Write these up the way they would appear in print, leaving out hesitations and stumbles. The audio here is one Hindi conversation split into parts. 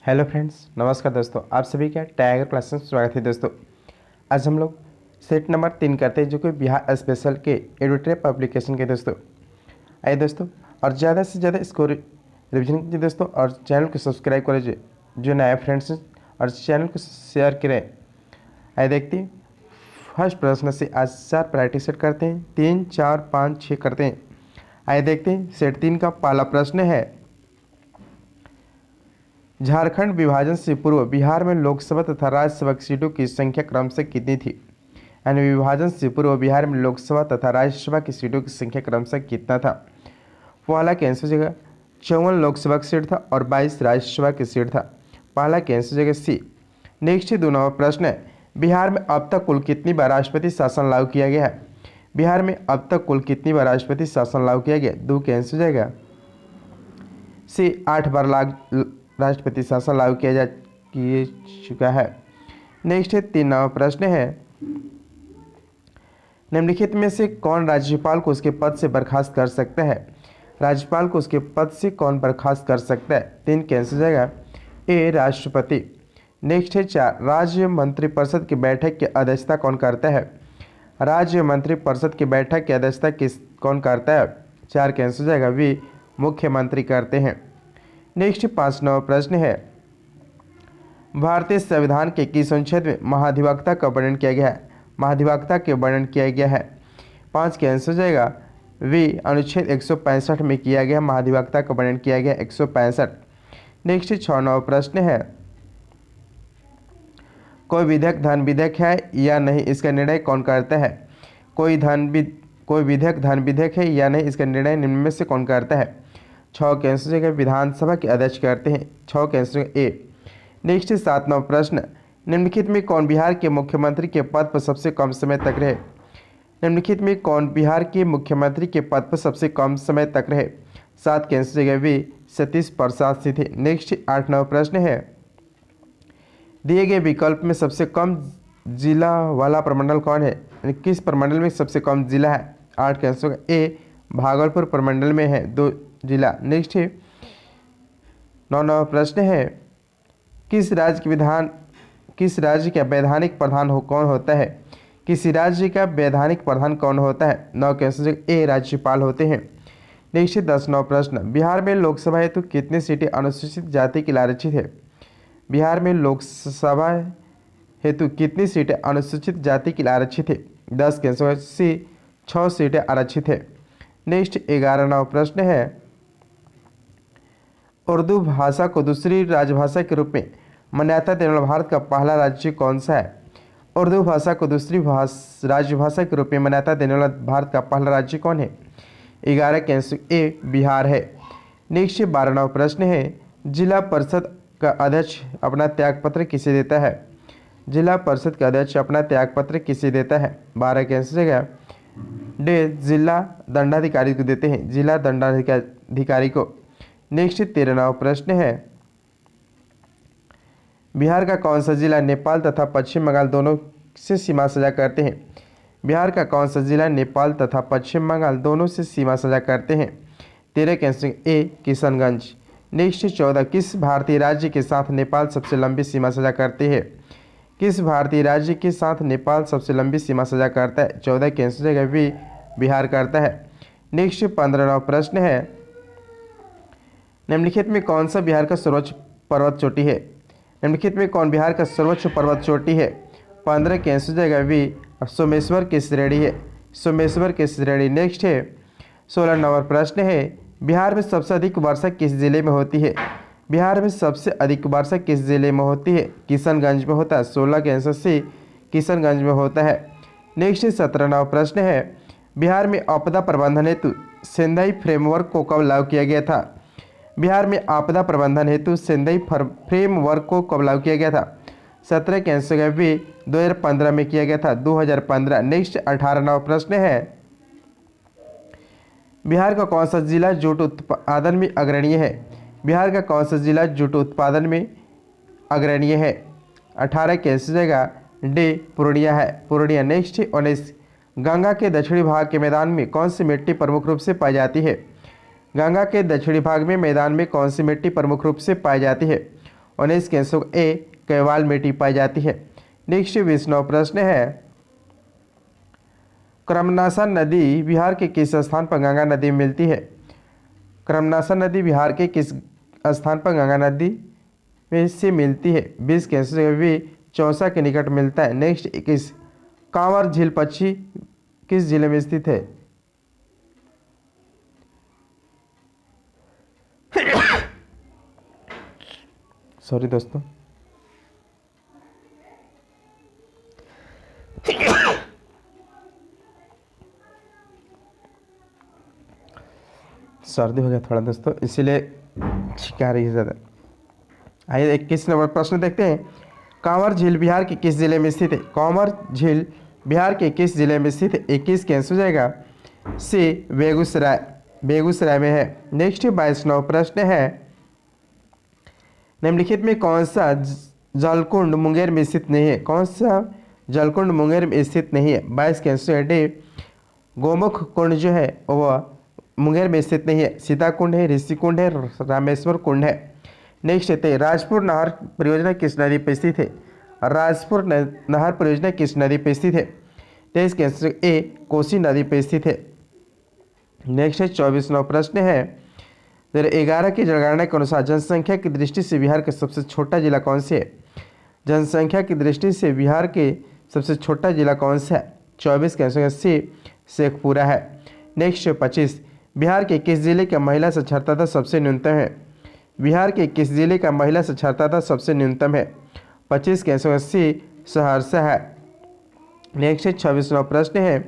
हेलो फ्रेंड्स, नमस्कार दोस्तों। आप सभी का टाइगर क्लासेस में स्वागत है दोस्तों। आज हम लोग सेट नंबर 3 करते हैं जो कि बिहार स्पेशल के एडिटोरियल पब्लिकेशन के दोस्तों। आइए दोस्तों, और ज़्यादा से ज़्यादा इसको रिविजन कीजिए दोस्तों, और चैनल को सब्सक्राइब करिए जो नए फ्रेंड्स हैं, और चैनल को शेयर करें। आइए देखते हैं फर्स्ट प्रश्न से। आज 4 प्रैक्टिस सेट करते हैं, 3, 4, 5, 6 करते हैं। आइए देखते हैं सेट 3 का पहला प्रश्न है, झारखंड विभाजन से पूर्व बिहार में लोकसभा तथा राज्यसभा की सीटों की संख्या क्रमशः कितनी थी। यानी विभाजन से पूर्व बिहार में लोकसभा तथा राज्यसभा की सीटों की संख्या क्रमशः कितना था। पहला की आंसर जगह 54 लोकसभा की सीट था और 22 राज्यसभा की सीट था। पहला की आंसर जगह सी। नेक्स्ट 2 नंबर प्रश्न है, बिहार में अब तक कुल कितनी बार राष्ट्रपति शासन लागू किया गया है। बिहार में अब तक कुल कितनी बार राष्ट्रपति शासन लागू किया गया। 2 के आंसर जाएगा सी, 8 बार राष्ट्रपति शासन लागू किया चुका है। नेक्स्ट है 3 नंबर प्रश्न है, निम्नलिखित में से कौन राज्यपाल को उसके पद से बर्खास्त कर सकता है। राज्यपाल को उसके पद से कौन बर्खास्त कर सकता है। 3 के आंसर जाएगा ए, राष्ट्रपति। नेक्स्ट है 4, राज्य मंत्रिपरिषद की बैठक की अध्यक्षता कौन करता है। राज्य मंत्रिपरिषद की बैठक की अध्यक्षता कौन करता है। 4 के आंसर जाएगा बी, मुख्यमंत्री करते हैं। नेक्स्ट 5 नंबर प्रश्न है, भारतीय संविधान के किस अनुच्छेद में महाधिवक्ता का वर्णन किया गया है। महाधिवक्ता के वर्णन किया गया है। 5 के आंसर जाएगा वी, अनुच्छेद 165 में किया गया महाधिवक्ता का वर्णन किया गया 165। नेक्स्ट 6 नंबर प्रश्न है, कोई विधेयक धन विधेयक है या नहीं, इसका निर्णय कौन करता है। कोई विधेयक धन विधेयक है या नहीं, इसका निर्णय निम्न में से कौन करता है। 6 के आंसर जगह विधानसभा के अध्यक्ष करते हैं। 6 के आंसर ए। नेक्स्ट 7 नंबर प्रश्न, निम्नलिखित में कौन बिहार के मुख्यमंत्री के पद पर सबसे कम समय तक रहे। निम्नलिखित में कौन बिहार के मुख्यमंत्री के पद पर सबसे कम समय तक रहे। 7 के आंसर जगह वी, सतीश प्रसाद सिंह थे। नेक्स्ट 8 नंबर प्रश्न है, दिए गए विकल्प में सबसे कम जिला वाला प्रमंडल कौन है। किस प्रमंडल में सबसे कम जिला है। 8 के आंसर ए, भागलपुर प्रमंडल में है 2 जिला। नेक्स्ट है 9 नंबर प्रश्न है, किस राज्य का वैधानिक प्रधान कौन होता है। किसी राज्य का वैधानिक प्रधान कौन होता है। 9 के आंसर ए, राज्यपाल होते हैं। नेक्स्ट 10 नंबर प्रश्न, बिहार में लोकसभा हेतु कितनी सीटें अनुसूचित जाति के लिए आरक्षित है। बिहार में लोकसभा हेतु कितनी सीटें अनुसूचित जाति के लिए आरक्षित है। 10 के आंसर सी, 6 सीटें आरक्षित है। नेक्स्ट 11 नंबर प्रश्न है, उर्दू भाषा को दूसरी राजभाषा के रूप में मान्यता देने वाला भारत का पहला राज्य कौन सा है। उर्दू भाषा को दूसरी राजभाषा के रूप में मान्यता देने वाला भारत का पहला राज्य कौन है। 11 के आंसर ए, बिहार है। नेक्स्ट 12 नंबर प्रश्न है, जिला परिषद का अध्यक्ष अपना त्यागपत्र किसे देता है। जिला परिषद का अध्यक्ष अपना त्यागपत्र किसे देता है। 12 के आंसर जगह डे, जिला दंडाधिकारी को देते हैं। जिला दंडाधिकारी को। नेक्स्ट 13 नंबर प्रश्न है, बिहार का कौन सा जिला नेपाल तथा पश्चिम बंगाल दोनों से सीमा साझा करते हैं। बिहार का कौन सा जिला नेपाल तथा पश्चिम बंगाल दोनों से सीमा साझा करते हैं। 13 के आंसर ए, किशनगंज। नेक्स्ट 14, किस भारतीय राज्य के साथ नेपाल सबसे लंबी सीमा साझा करते हैं। किस भारतीय राज्य के साथ नेपाल सबसे लंबी सीमा साझा करता है। 14 के आंसर जगह भी बिहार करता है। नेक्स्ट 15 नंबर प्रश्न है, निम्नलिखित में कौन सा बिहार का सर्वोच्च पर्वत चोटी है। निम्नलिखित में कौन बिहार का सर्वोच्च पर्वत चोटी है। 15 के आंसर जगह भी सोमेश्वर की श्रेणी है। सोमेश्वर की श्रेणी। नेक्स्ट है 16 नंबर प्रश्न है, बिहार में सबसे अधिक वर्षा किस जिले में होती है। बिहार में सबसे अधिक वर्षा किस जिले में होती है। किशनगंज में होता है। 16 के आंसर सी, किशनगंज में होता है। नेक्स्ट 17 नंबर प्रश्न है, बिहार में आपदा प्रबंधन हेतु सेंधाई फ्रेमवर्क को कब लागू किया गया था। बिहार में आपदा प्रबंधन हेतु सेंधाई फ्रेमवर्क को कब लागू किया गया था। 17 के आंसर भी 2015 में किया गया था, 2015। नेक्स्ट 18 नंबर प्रश्न है, बिहार का कौन सा जिला जूट उत्पादन में अग्रणीय है। बिहार का कौन सा जिला जूट उत्पादन में अग्रणीय है। 18 के आंसर जगह डी, पूर्णिया है। पूर्णिया। नेक्स्ट 19, गंगा के दक्षिणी भाग के मैदान में कौन सी मिट्टी प्रमुख रूप से पाई जाती है। गंगा के दक्षिणी भाग में मैदान में कौन सी मिट्टी प्रमुख रूप से पाई जाती है। 19 के आंसर ए कैवाल मिट्टी पाई जाती है। नेक्स्ट 29वां प्रश्न है, क्रमनासा नदी बिहार के किस स्थान पर गंगा नदी में मिलती है? क्रमनासा नदी बिहार के किस स्थान पर गंगा नदी में से मिलती है? 20 के आंसर भी चौसा के निकट मिलता है। नेक्स्ट 21, कांवर झील पक्षी किस जिले में स्थित है? सॉरी दोस्तों, सर्दी हो गया थोड़ा दोस्तों, इसीलिए छिका रही है ज़्यादा। आइए 21 नंबर प्रश्न देखते हैं, कांवर झील बिहार के किस जिले में स्थित है? कांवर झील बिहार के किस जिले में स्थित है? 21 के आंसर हो जाएगा सी बेगूसराय, बेगूसराय में है। नेक्स्ट 22वां प्रश्न है, निम्नलिखित में कौन सा जलकुंड मुंगेर में स्थित नहीं है? कौन सा जलकुंड मुंगेर में स्थित नहीं है? 22 के आंसर है डी गोमुख कुंड जो है वह मुंगेर में स्थित नहीं है। सीता कुंड है, ऋषि कुंड है, रामेश्वर कुंड है। नेक्स्ट है, राजपुर नहर परियोजना किस नदी पर स्थित है? राजपुर नहर परियोजना किस नदी पर स्थित है? 23 के आंसर ए कोसी नदी पर स्थित है। नेक्स्ट है 24वां प्रश्न है, 2011 की जनगणना के अनुसार जनसंख्या की दृष्टि से बिहार का सबसे छोटा जिला कौन से है? जनसंख्या की दृष्टि से बिहार के सबसे छोटा जिला कौन सा है? 24 के आंसर सी शेखपुरा है। नेक्स्ट 25, बिहार के किस जिले का महिला साक्षरता दर सबसे न्यूनतम है? बिहार के किस जिले का महिला साक्षरता दर सबसे न्यूनतम है? 25 के आंसर सी सहरसा है। नेक्स्ट 26वां प्रश्न है,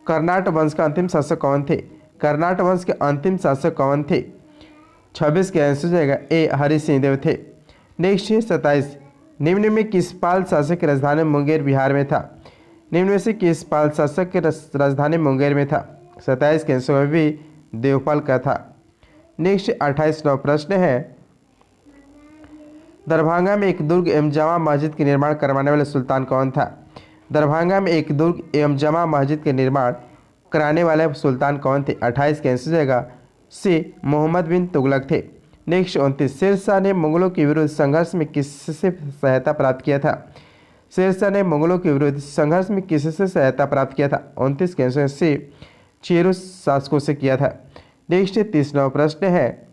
कर्नाट वंश का अंतिम शासक कौन थे? कर्नाट वंश के अंतिम शासक कौन थे? 26 के आंसर जाएगा ए हरि सिंह देव थे। नेक्स्ट 27, निम्न में किस पाल शासक की राजधानी मुंगेर बिहार में था? निम्न में से किस पाल शासक की राजधानी मुंगेर में था? 27 के आंसर भी देवपाल का था। नेक्स्ट 28वां प्रश्न है, दरभंगा में एक दुर्ग एवं जामा मस्जिद के निर्माण करवाने वाले सुल्तान कौन था? दरभंगा में एक दुर्ग एवं जामा मस्जिद के निर्माण कराने वाले सुल्तान कौन थे? 28 के आंसर जाएगा सी मोहम्मद बिन तुगलक थे। नेक्स्ट 29, शेरशाह ने मुगलों के विरुद्ध संघर्ष में किससे सहायता प्राप्त किया था? शेरशाह ने मुगलों के विरुद्ध संघर्ष में किससे सहायता प्राप्त किया था? 29 के आंसर सी चेरू शासकों से किया था। नेक्स्ट 30वां प्रश्न है,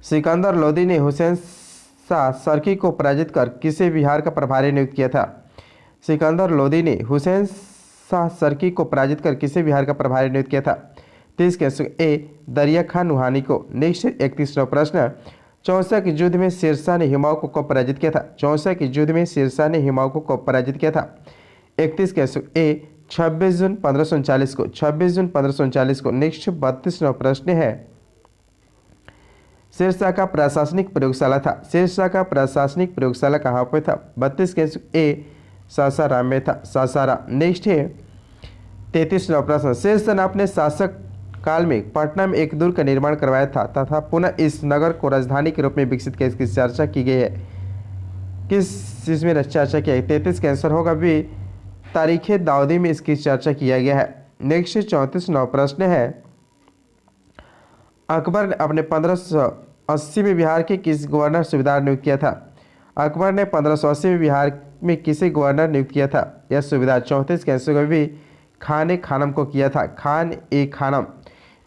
सिकंदर लोदी ने हुसैन शाह सरकी को पराजित कर किसे बिहार का प्रभारी नियुक्त किया था? सिकंदर लोदी ने हुसैन शाह सरकी को पराजित कर किसे बिहार का प्रभारी नियुक्त किया था? 30 के आंसर ए दरिया खान नुहानी को। नेक्स्ट 31वां प्रश्न, चौसा के युद्ध में शेरशाह ने हिमायू को कब पराजित किया था? चौसा के युद्ध में शेरशाह ने हिमायू को कब पराजित किया था? 31 के आंसर ए 26 जून 1539 को, 26 जून 1539 को। नेक्स्ट 32वां प्रश्न है, शेरशाह का प्रशासनिक प्रयोगशाला था, शेरशाह का प्रशासनिक प्रयोगशाला कहाँ पर था? 32 के आंसर ए सासाराम में था, सासाराम। नेक्स्ट है 33वां प्रश्न, शेरशाह ने अपने शासक काल में पटना में एक दुर्ग का निर्माण करवाया था तथा पुनः इस नगर को राजधानी के रूप में विकसित किया, इसकी चर्चा की गई है। किस चीज़ में चर्चा किया है? 33 का आंसर होगा भी तारीख दाऊदी में इसकी चर्चा किया गया है। नेक्स्ट 34वां प्रश्न है, अकबर ने अपने 1580 में बिहार के किस गवर्नर सूबेदार नियुक्त किया था? अकबर ने 1580 में बिहार में किसे गवर्नर नियुक्त किया था या सूबेदार? 34 के आंसर भी खान ए खानम को किया था, खान ए खानम।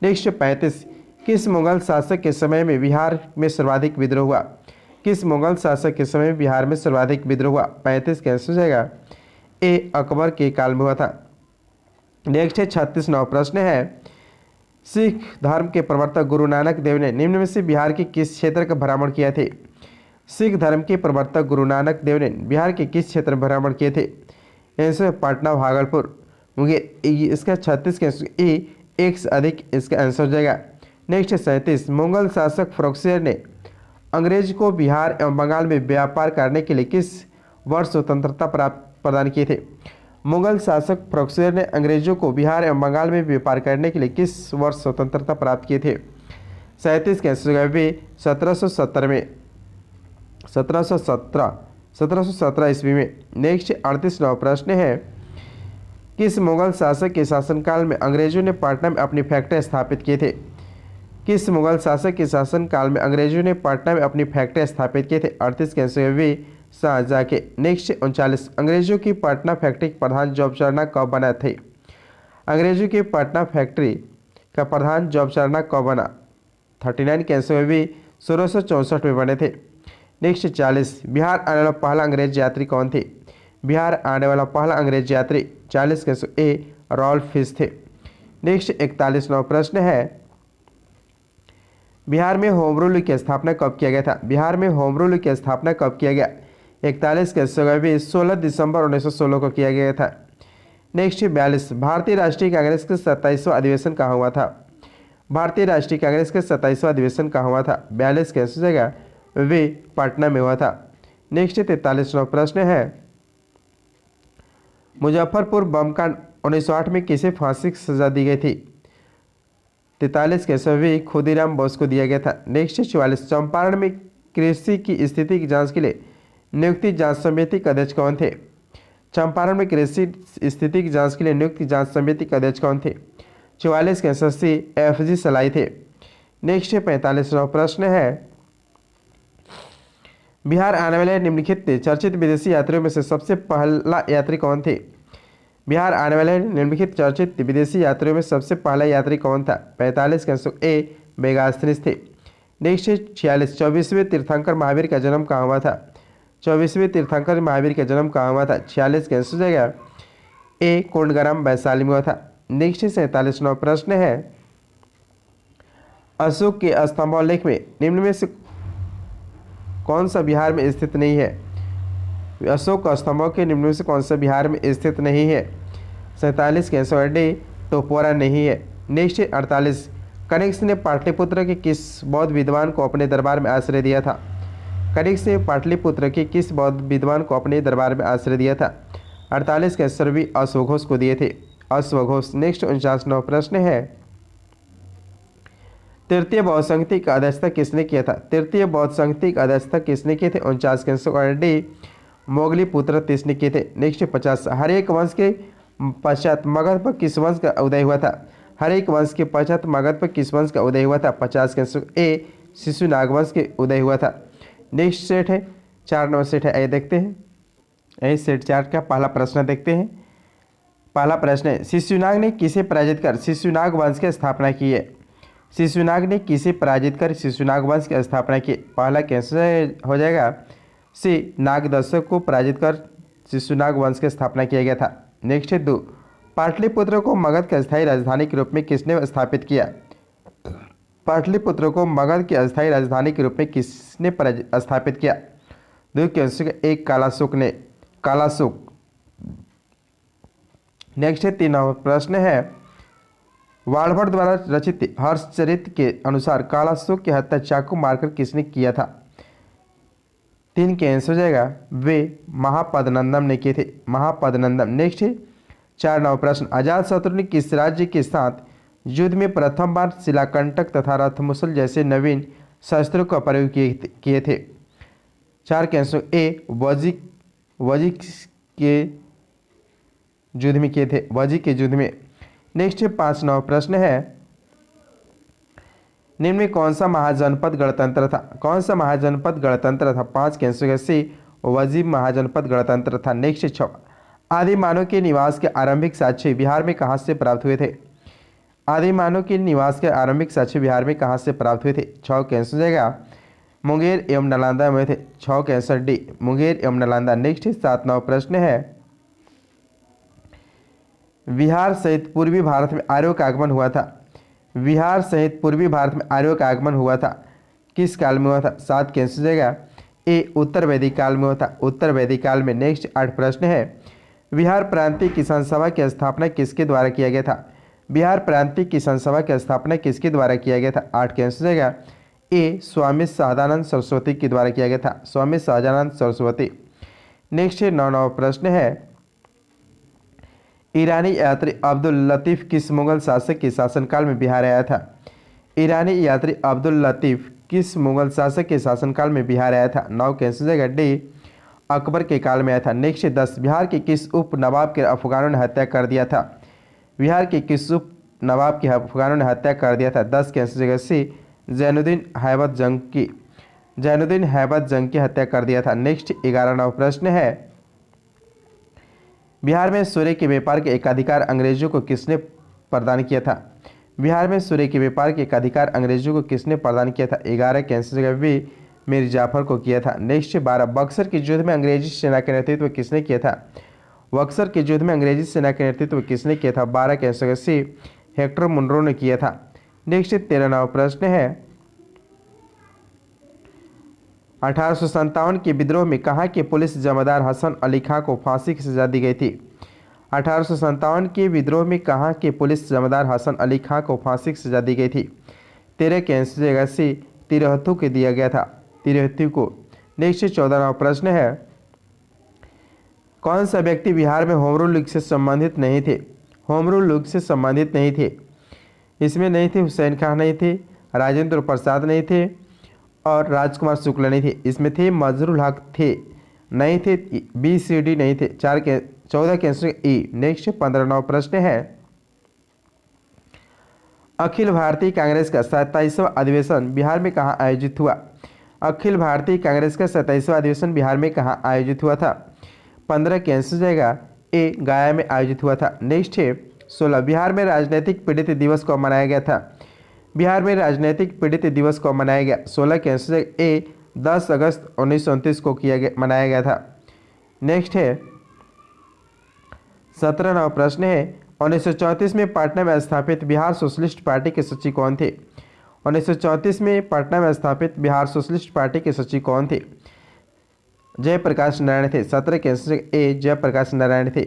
नेक्स्ट 35, किस मुगल शासक के समय में बिहार में सर्वाधिक विद्रोह हुआ? किस मुगल शासक के समय में बिहार में सर्वाधिक विद्रोह हुआ? 35 के आंसर जाएगा ए अकबर के काल में हुआ था। नेक्स्ट 36वां प्रश्न है, सिख धर्म के प्रवर्तक गुरु नानक देव ने निम्न में से बिहार के किस क्षेत्र का भ्रमण किया थे? सिख धर्म के प्रवर्तक गुरु नानक देव ने बिहार के किस क्षेत्र में भ्रमण किए थे? आंसर पटना, भागलपुर, मुंगेर। इसका 36 के आंसर ए एक से अधिक इसका आंसर हो जाएगा। नेक्स्ट 37, मुगल शासक फ़रोख्सियर ने अंग्रेज को बिहार एवं बंगाल में व्यापार करने के लिए किस वर्ष स्वतंत्रता प्रदान किए थे? मुगल शासक फ़रोख्सियर ने अंग्रेजों को बिहार एवं बंगाल में व्यापार करने के लिए किस वर्ष स्वतंत्रता प्राप्त किए थे? 37 के आंसर भी 1770 में, 1717 ईस्वी में। नेक्स्ट 38वां प्रश्न है, किस मुगल शासक के शासनकाल में अंग्रेजों ने पटना में अपनी फैक्ट्री स्थापित किए थे? किस मुगल शासक के शासनकाल में अंग्रेजों ने पटना में अपनी फैक्ट्री स्थापित किए थे? 38 के आंसर वी शाहजहाँ के। नेक्स्ट 39, अंग्रेजों की पटना फैक्ट्री के प्रधान जॉब चार्नर कब बना थे? अंग्रेजों की पटना फैक्ट्री का प्रधान जॉब चार्नर कब बना? 39 के आंसर वी 1664 में बने थे। नेक्स्ट 40, बिहार आने वाला पहला अंग्रेज यात्री कौन थे? बिहार आने वाला पहला अंग्रेज यात्री 40 के आंसर ए रॉल्फ फिश थे। नेक्स्ट 41वां प्रश्न है, बिहार में होम रूल की स्थापना कब किया गया था? बिहार में होम रूल की स्थापना कब किया गया? 41 के आंसर 16 दिसंबर 1916 को किया गया था। नेक्स्ट 42, भारतीय राष्ट्रीय कांग्रेस का 27वां अधिवेशन कहाँ हुआ था? भारतीय राष्ट्रीय कांग्रेस का 27वां अधिवेशन कहाँ हुआ था? 42 के आंसर वे पटना में हुआ था। नेक्स्ट 43वां प्रश्न है, मुजफ्फरपुर बम कांड 1908 में किसे फांसी की सजा दी गई थी? 43 के आंसर खुदीराम बोस को दिया गया था। नेक्स्ट 44, चंपारण में कृषि की स्थिति की जांच के लिए नियुक्ति जांच समिति के अध्यक्ष कौन थे? चंपारण में कृषि स्थिति की जांच के लिए नियुक्त जांच समिति के अध्यक्ष कौन थे? 44 के आंसर सी FG सलाई थे। नेक्स्ट 45वां प्रश्न है, बिहार आने वाले निम्नलिखित चर्चित विदेशी यात्रियों में से सबसे पहला यात्री कौन थे? बिहार आने वाले निम्नलिखित चर्चित विदेशी यात्रियों में सबसे पहला यात्री कौन था? 45 के आंसर ए मेगास्थनीस थे। नेक्स्ट 46, 24वें तीर्थंकर महावीर का जन्म कहाँ हुआ था? 24वें तीर्थंकर महावीर का जन्म कहाँ हुआ था? 46 के आंसर जाएगा ए कोंडगरम वैशाली में हुआ था। नेक्स्ट 47वां प्रश्न है, अशोक के स्तंभालेख में निम्न में से कौन सा बिहार में स्थित नहीं है? अशोक स्तंभों के निम्न में से कौन सा बिहार में स्थित नहीं है? 47 के आंसर डी टोपोरा नहीं है। नेक्स्ट 48, कनिष्क ने पाटलिपुत्र के किस बौद्ध विद्वान को अपने दरबार में आश्रय दिया था? कनिष्क ने पाटलिपुत्र के किस बौद्ध विद्वान को अपने दरबार में आश्रय दिया था? 48 के आंसर भी अश्वघोष को दिए थे, अश्वघोष। नेक्स्ट 49वां प्रश्न है, तृतीय बौद्ध संहिता का अध्यक्षता किसने किया था? तृतीय बौद्ध संहिता का अध्यक्षता किसने किए थे? 49 के आंसर डी मोगलीपुत्र तीस ने किए थे। नेक्स्ट 50, हर एक वंश के पश्चात मगध पर किस वंश का उदय हुआ था? हर एक वंश के पश्चात मगध पर किस वंश का उदय हुआ था? 50 के आंसर ए शिशुनाग वंश के उदय हुआ था। नेक्स्ट सेट है 4 नंबर सेट है, आइए देखते हैं। यही सेट 4 का पहला प्रश्न देखते हैं। पहला प्रश्न है, शिशुनाग ने किसे पराजित कर शिशुनाग वंश की स्थापना की है? शिशुनाग ने किसे पराजित कर शिशुनाग वंश की स्थापना की? पहला कैंसर हो जाएगा सी नागदशक को पराजित कर शिशुनाग वंश की स्थापना किया गया था। नेक्स्ट 2, पाटलिपुत्र को मगध की अस्थायी राजधानी के रूप में किसने स्थापित किया? पाटलिपुत्र को मगध की अस्थायी राजधानी के रूप में किसने स्थापित किया? 2 के आंसर एक कालाशोक ने, कालाशोक। नेक्स्ट 3वां प्रश्न है, वाल्भट द्वारा रचित हर्षचरित के अनुसार कालाशोक की हत्या चाकू मारकर किसने किया था? 3 के आंसर हो जाएगा वे महापद्मनंदन ने किए थे, महापद्मनंदन। नेक्स्ट 4वां प्रश्न, अजातशत्रु ने किस राज्य के साथ युद्ध में प्रथम बार शिलाकंटक तथा रथमुसल जैसे नवीन शस्त्रों का प्रयोग किए थे? 4 के आंसर ए वजिक के युद्ध में किए थे, वजिक के युद्ध में। नेक्स्ट 5वां प्रश्न है, निम्न में कौन सा महाजनपद गणतंत्र था? कौन सा महाजनपद गणतंत्र था? 5 के आंसर सी वजीब महाजनपद गणतंत्र था। नेक्स्ट 6, आदि मानव के निवास के आरंभिक साक्ष्य बिहार में कहाँ से प्राप्त हुए थे? आदि मानव के निवास के आरंभिक साक्ष्य बिहार में कहाँ से प्राप्त हुए थे? 6 के आंसर जाएगा मुंगेर एवं नालंदा में थे। 6 के आंसर डी मुंगेर एवं नालंदा। नेक्स्ट 7वां प्रश्न है, बिहार सहित पूर्वी भारत में आर्यों का आगमन हुआ था? बिहार सहित पूर्वी भारत में आर्यों का आगमन हुआ था, किस काल में हुआ था? 7 के आंसर जाएगा ए उत्तर वैदिक काल में हुआ था, उत्तर वैदिक काल में। नेक्स्ट 8 प्रश्न है, बिहार प्रांतीय किसान सभा की स्थापना किसके द्वारा किया गया था? बिहार प्रांतीय किसान सभा की स्थापना किसके द्वारा किया गया था? 8 के आंसर जाएगा ए स्वामी सहजानंद सरस्वती के द्वारा किया गया था, स्वामी सहजानंद सरस्वती। नेक्स्ट 9वां प्रश्न है, ईरानी यात्री अब्दुल लतीफ़ किस मुगल शासक के शासनकाल में बिहार आया था? ईरानी यात्री अब्दुल लतीफ़ किस मुगल शासक के शासनकाल में बिहार आया था? 9 के आंसर जाएगा डी अकबर के काल में आया था। नेक्स्ट 10, बिहार के किस उप नवाब के अफगानों ने हत्या कर दिया था? बिहार के किस उप नवाब की अफगानों ने हत्या कर दिया था? 10 के आंसर जगह सी जैनुद्दीन हैबत जंग की हत्या कर दिया था। नेक्स्ट 11वां प्रश्न है, बिहार में सूर्य के व्यापार के एकाधिकार अंग्रेजों को किसने प्रदान किया था? बिहार में सूर्य के व्यापार के एकाधिकार अंग्रेजों को किसने प्रदान किया था? 11 के आंसर जगह बी मीर जाफर को किया था। नेक्स्ट 12, बक्सर के युद्ध में अंग्रेजी सेना का नेतृत्व किसने किया था? बक्सर के युद्ध में अंग्रेजी सेना का नेतृत्व किसने किया था? 12 के आंसर सी हेक्टर मुनरो ने किया था। नेक्स्ट 13वां प्रश्न है, 1857 के विद्रोह में कहाँ के पुलिस जमादार हसन अली खां को फांसी की सजा दी गई थी? 1857 के विद्रोह में कहाँ के पुलिस जमादार हसन अली खां को फांसी की सजा दी गई थी? 13 के आंसर जगह सी तिरहत्तू के दिया गया था, तिरहत्तू को। नेक्स्ट 14वां प्रश्न है, कौन सा व्यक्ति बिहार में होम रूल लीग से संबंधित नहीं थे? होम रूल लीग से संबंधित नहीं थे, इसमें नहीं थे हुसैन खान नहीं थे, राजेंद्र प्रसाद नहीं थे और राजकुमार शुक्ला नहीं थे। इसमें थे मजरुल हक थे, नहीं थे बी सी डी नहीं थे। 14 के आंसर ई। नेक्स्ट 15वां प्रश्न है, अखिल भारतीय कांग्रेस का 27वां अधिवेशन बिहार में कहाँ आयोजित हुआ? अखिल भारतीय कांग्रेस का 27वां अधिवेशन बिहार में कहाँ आयोजित हुआ था? 15 के आंसर जाएगा ए गया में आयोजित हुआ था। नेक्स्ट है 16, बिहार में राजनीतिक पीड़ित दिवस को मनाया गया था? बिहार में राजनीतिक पीड़ित दिवस को मनाया गया? 16 के आंसर ए 10 अगस्त 1929 को मनाया गया था। नेक्स्ट है 17वां प्रश्न है, 1934 में पटना में स्थापित बिहार सोशलिस्ट पार्टी के सचिव कौन थे? 1934 में पटना में स्थापित बिहार सोशलिस्ट पार्टी के सचिव कौन थे? जयप्रकाश नारायण थे। 17 के आंसर ए जयप्रकाश नारायण थे।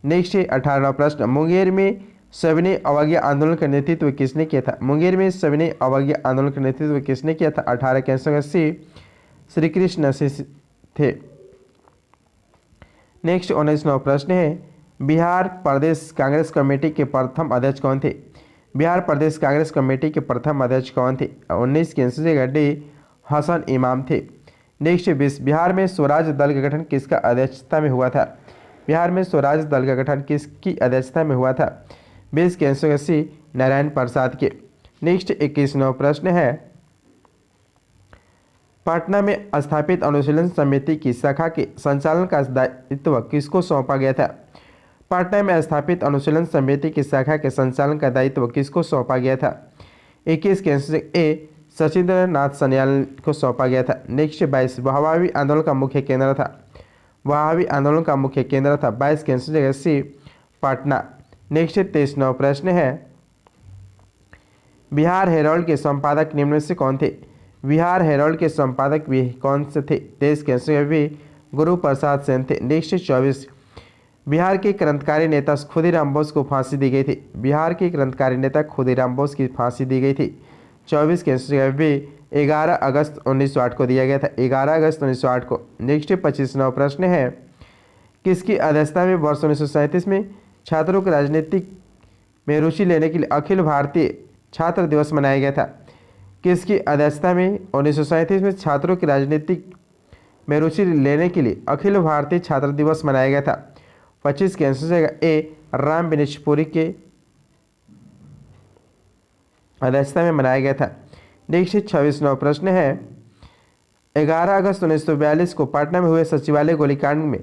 नेक्स्ट है 18वां प्रश्न, मुंगेर में सविनय अवज्ञा आंदोलन का नेतृत्व किसने किया था? मुंगेर में सविनय अवज्ञा आंदोलन का नेतृत्व किसने किया था? 18 के आंसर सी श्री कृष्ण से थे। नेक्स्ट 19वां प्रश्न है, बिहार प्रदेश कांग्रेस कमेटी के प्रथम अध्यक्ष कौन थे? बिहार प्रदेश कांग्रेस कमेटी के प्रथम अध्यक्ष कौन थे? 19 के आंसर डी हसन इमाम थे। नेक्स्ट 20, बिहार में स्वराज दल का गठन किसका अध्यक्षता में हुआ था? बिहार में स्वराज दल का गठन किसकी अध्यक्षता में हुआ था? 20 के आंसर सी नारायण प्रसाद के। नेक्स्ट 21वां प्रश्न है, पटना में स्थापित अनुशीलन समिति की शाखा के संचालन का दायित्व किसको सौंपा गया था? पटना में स्थापित अनुशीलन समिति की शाखा के संचालन का दायित्व किसको सौंपा गया था? 21 के आंसर ए सचिंद्र नाथ सन्याल को सौंपा गया था। नेक्स्ट 22, वहाबी आंदोलन का मुख्य केंद्र था? वहाबी आंदोलन का मुख्य केंद्र था। 22 के आंसर जगह सी पटना। नेक्स्ट 23वां प्रश्न है, बिहार हेराल्ड के संपादक निम्न में से कौन थे? बिहार हेराल्ड के संपादक भी कौन से थे? 23 के आंसर भी गुरु प्रसाद सेन थे। नेक्स्ट 24, बिहार के क्रांतिकारी नेता खुदीराम बोस को फांसी दी गई थी? बिहार के क्रांतिकारी नेता खुदीराम बोस की फांसी दी गई थी। 24 के आंसर भी 11 अगस्त 1908 को दिया गया था, 11 अगस्त 1908 को। नेक्स्ट 25वां प्रश्न है, किसकी अध्यक्षता में वर्ष 1937 में छात्रों की राजनीतिक में रुचि लेने के लिए अखिल भारतीय छात्र दिवस मनाया गया था? किसकी अध्यक्षता में 1937 में छात्रों की राजनीतिक में रुचि लेने के लिए अखिल भारतीय छात्र दिवस मनाया गया था? 25 के आंसर जाएगा ए राम बिनेशपुरी के अध्यक्षता में मनाया गया था। नेक्स्ट 26वां प्रश्न है, 11 अगस्त 1942 को पटना में हुए सचिवालय गोलीकांड में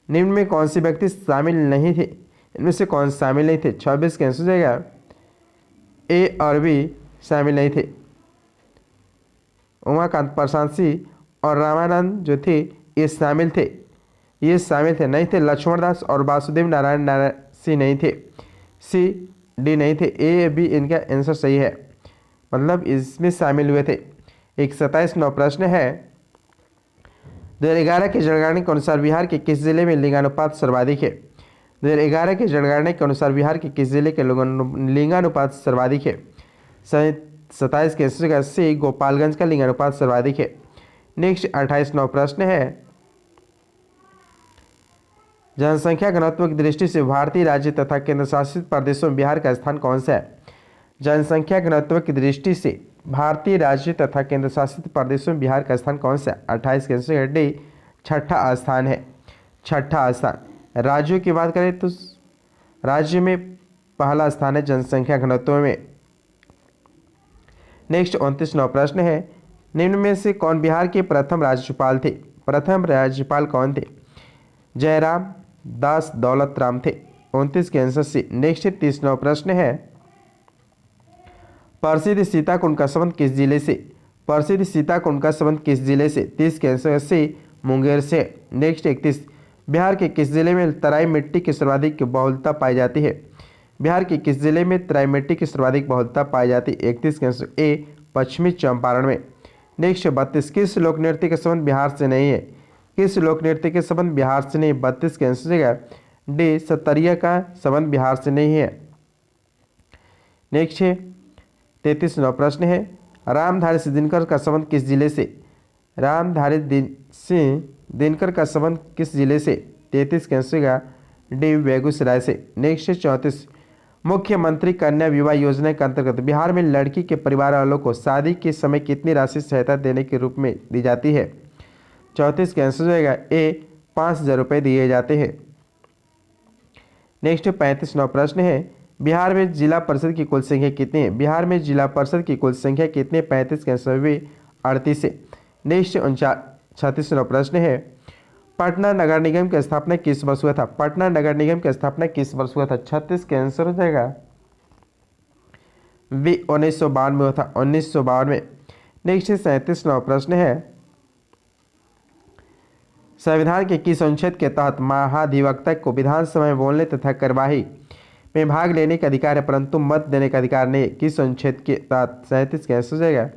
निम्न में कौन से व्यक्ति शामिल नहीं थे? इनमें से कौन शामिल नहीं थे? 26 के आंसर जाएगा ए और बी शामिल नहीं थे। उमाकांत प्रशांत सिंह और रामानंद जो थे ये शामिल थे, नहीं थे। लक्ष्मण दास और वासुदेव नारायण सिंह नहीं थे। सी डी नहीं थे। ए बी इनका आंसर सही है, मतलब इसमें शामिल हुए थे। एक 27वां प्रश्न है, 2011 की जनगणना के अनुसार बिहार के किस जिले में लिंगानुपात सर्वाधिक है? 2011 की जनगणना के अनुसार बिहार के किस जिले के लिंगानुपात सर्वाधिक है? 27 के आंसर सी गोपालगंज का लिंगानुपात सर्वाधिक है। नेक्स्ट 28वां प्रश्न है, जनसंख्या घनत्व की दृष्टि से भारतीय राज्य तथा केंद्र शासित प्रदेशों में बिहार का स्थान कौन सा है? जनसंख्या घनत्व की दृष्टि से भारतीय राज्य तथा केंद्र शासित प्रदेशों में बिहार का स्थान कौन सा है? 28 के आंसर डी छठा स्थान है, छठा स्थान। राज्यों की बात करें तो राज्य में पहला स्थान है जनसंख्या घनत्व में। नेक्स्ट 29वां प्रश्न है, निम्न में से कौन बिहार के प्रथम राज्यपाल थे? प्रथम राज्यपाल कौन थे? जयराम दास दौलत राम थे। 29 के आंसर सी। नेक्स्ट 30वां प्रश्न है, प्रसिद्ध सीताकुंड का संबंध किस जिले से? प्रसिद्ध सीताकुंड का संबंध किस जिले से? 30 के आंसर सी मुंगेर से। नेक्स्ट 31, बिहार के किस जिले में तराई मिट्टी की सर्वाधिक बहुलता पाई जाती है? बिहार के किस जिले में तराई मिट्टी की सर्वाधिक बहुलता पाई जाती है? 31 के आंसर ए पश्चिमी चंपारण में। नेक्स्ट 32, किस लोक नृत्य का संबंध बिहार से नहीं है? किस लोक नृत्य के संबंध बिहार से नहीं? 32 के आंसर देगा डी सतरिया का संबंध बिहार से नहीं है। नेक्स्ट 33वां प्रश्न है, रामधारी सिंह दिनकर का संबंध किस जिले से? रामधारी सिंह दिनकर का संबंध किस जिले से? 33 के आंसर देगा डी बेगूसराय से। नेक्स्ट 34, मुख्यमंत्री कन्या विवाह योजना के अंतर्गत बिहार में लड़की के परिवार वालों को शादी के समय कितनी राशि सहायता देने के रूप में दी जाती है? 34 के आंसर जाएगा ए 5,000 रुपये दिए जाते हैं। नेक्स्ट 35वां प्रश्न है, बिहार में जिला परिषद की कुल संख्या कितनी है? बिहार में जिला परिषद की कुल संख्या कितनी है? 35 के आंसर भी 38 है। नेक्स्ट 36वां प्रश्न है, पटना नगर निगम की स्थापना किस वर्ष हुआ था? पटना नगर निगम की स्थापना किस वर्ष हुआ था? 36 के आंसर हो जाएगा बी 1952 में हुआ था, 1952 में। नेक्स्ट 37वां प्रश्न है, संविधान के किस अनुच्छेद के तहत महाधिवक्ता को विधानसभा में बोलने तथा कार्यवाही में भाग लेने का अधिकार है परंतु मत देने का अधिकार नहीं है? किस अनुच्छेद के तहत? 37 के आंसर हो जाएगा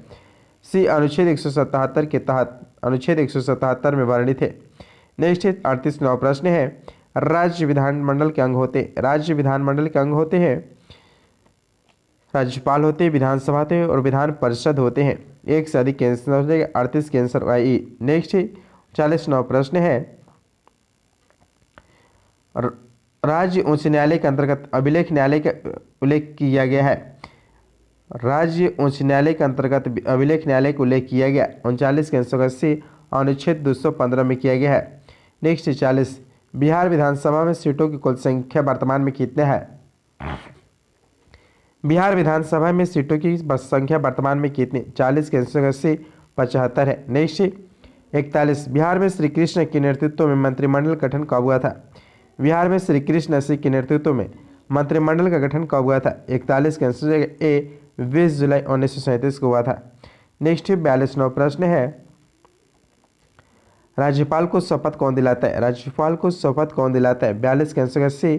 सी अनुच्छेद 177 के तहत, अनुच्छेद 177 में वर्णित है। नेक्स्ट 38वां प्रश्न है, राज्य विधानमंडल के अंग होते, राज्य विधानमंडल के अंग होते हैं राज्यपाल होते हैं, विधानसभा होते हैं और विधान परिषद होते हैं। एक से अधिक आंसर हो जाएगा 38 के आंसर आई। नेक्स्ट 40वां प्रश्न है, राज्य उच्च न्यायालय के अंतर्गत अभिलेख न्यायालय का उल्लेख किया गया है। राज्य उच्च न्यायालय के अंतर्गत अभिलेख न्यायालय का उल्लेख किया गया 39 के आंसर सी अनुच्छेद 215 में किया गया है। नेक्स्ट 40, बिहार विधानसभा में सीटों की कुल संख्या वर्तमान में कितने है? बिहार विधानसभा में सीटों की संख्या वर्तमान में कितनी? 40 के आंसर सी 75 है। नेक्स्ट 41, बिहार में श्री कृष्ण के नेतृत्व में मंत्रिमंडल गठन कब हुआ था? बिहार में श्री कृष्ण सिंह के नेतृत्व में मंत्रिमंडल का गठन कब हुआ था? 41 के आंसर ए 20 जुलाई 1937 को हुआ था। नेक्स्ट 42वां प्रश्न है, राज्यपाल को शपथ कौन दिलाता है? राज्यपाल को शपथ कौन दिलाता है? 42 के आंसर सी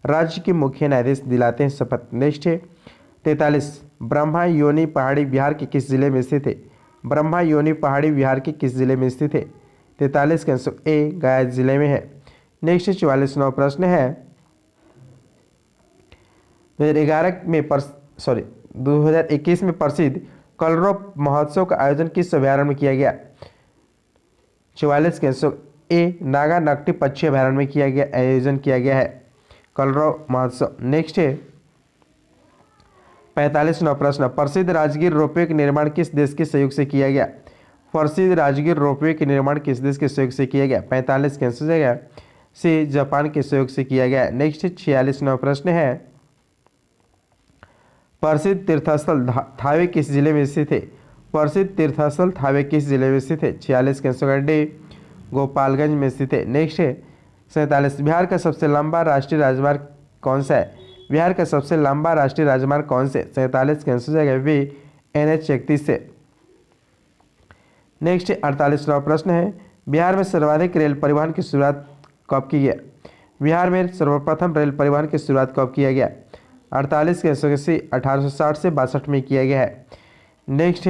राज्य के मुख्य न्यायाधीश दिलाते हैं शपथ। नेक्स्ट 43, ब्रह्मा योनि पहाड़ी बिहार के किस जिले में स्थित है? ब्रह्मा योनि पहाड़ी बिहार के किस जिले में स्थित है? 43 के आंसर ए गया जिले में है। नेक्स्ट 44वां प्रश्न है, 2021 में प्रसिद्ध कलरव महोत्सव का आयोजन किस अभयारण्य में किया गया? 44 के आंसर ए नागा नकटी पक्षी अभयारण्य में किया गया, आयोजन किया गया है कलरव महोत्सव। नेक्स्ट 45वां प्रश्न, प्रसिद्ध राजगीर रोपवे के निर्माण किस देश के सहयोग से किया गया? प्रसिद्ध राजगीर रोपवे के निर्माण किस देश के सहयोग से किया गया? 45 के आंसर जाएगा सी जापान के सहयोग से किया गया। नेक्स्ट 46वां प्रश्न है, प्रसिद्ध तीर्थस्थल थावे किस जिले में स्थित है? प्रसिद्ध तीर्थस्थल थावे किस जिले में स्थित है? 46 के आंसर डी गोपालगंज में स्थित है। नेक्स्ट 47, बिहार का सबसे लंबा राष्ट्रीय राजमार्ग कौन सा है? बिहार का सबसे लंबा राष्ट्रीय राजमार्ग कौन से? 47 के आंसर जाएगा वी NH 31 से। नेक्स्ट 48वां प्रश्न है, बिहार में सर्वाधिक रेल परिवहन की शुरुआत कब की गया? बिहार में सर्वप्रथम रेल परिवहन की शुरुआत कब किया गया? 48 के आंसर सी 1860 से 62 में किया गया है। नेक्स्ट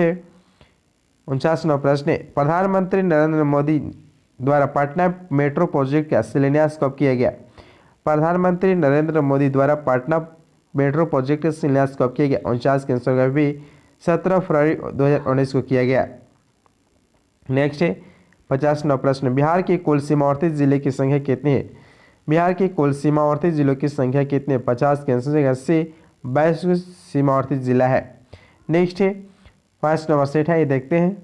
49वां प्रश्न है, प्रधानमंत्री नरेंद्र मोदी द्वारा पटना मेट्रो प्रोजेक्ट का शिलान्यास कब किया गया? प्रधानमंत्री नरेंद्र मोदी द्वारा पटना मेट्रो प्रोजेक्ट का शिलान्यास कब किया गया? 49 के आंसर भी 17 फरवरी 2019 को किया गया। नेक्स्ट 50वां प्रश्न, बिहार के कुल सीमावर्ती जिले की संख्या कितनी है? बिहार के कुल सीमावर्ती जिलों की संख्या कितनी है? 50 के आंसर से 22 सीमावर्ती जिला है। नेक्स्ट 5 नंबर सेट है, ये देखते हैं।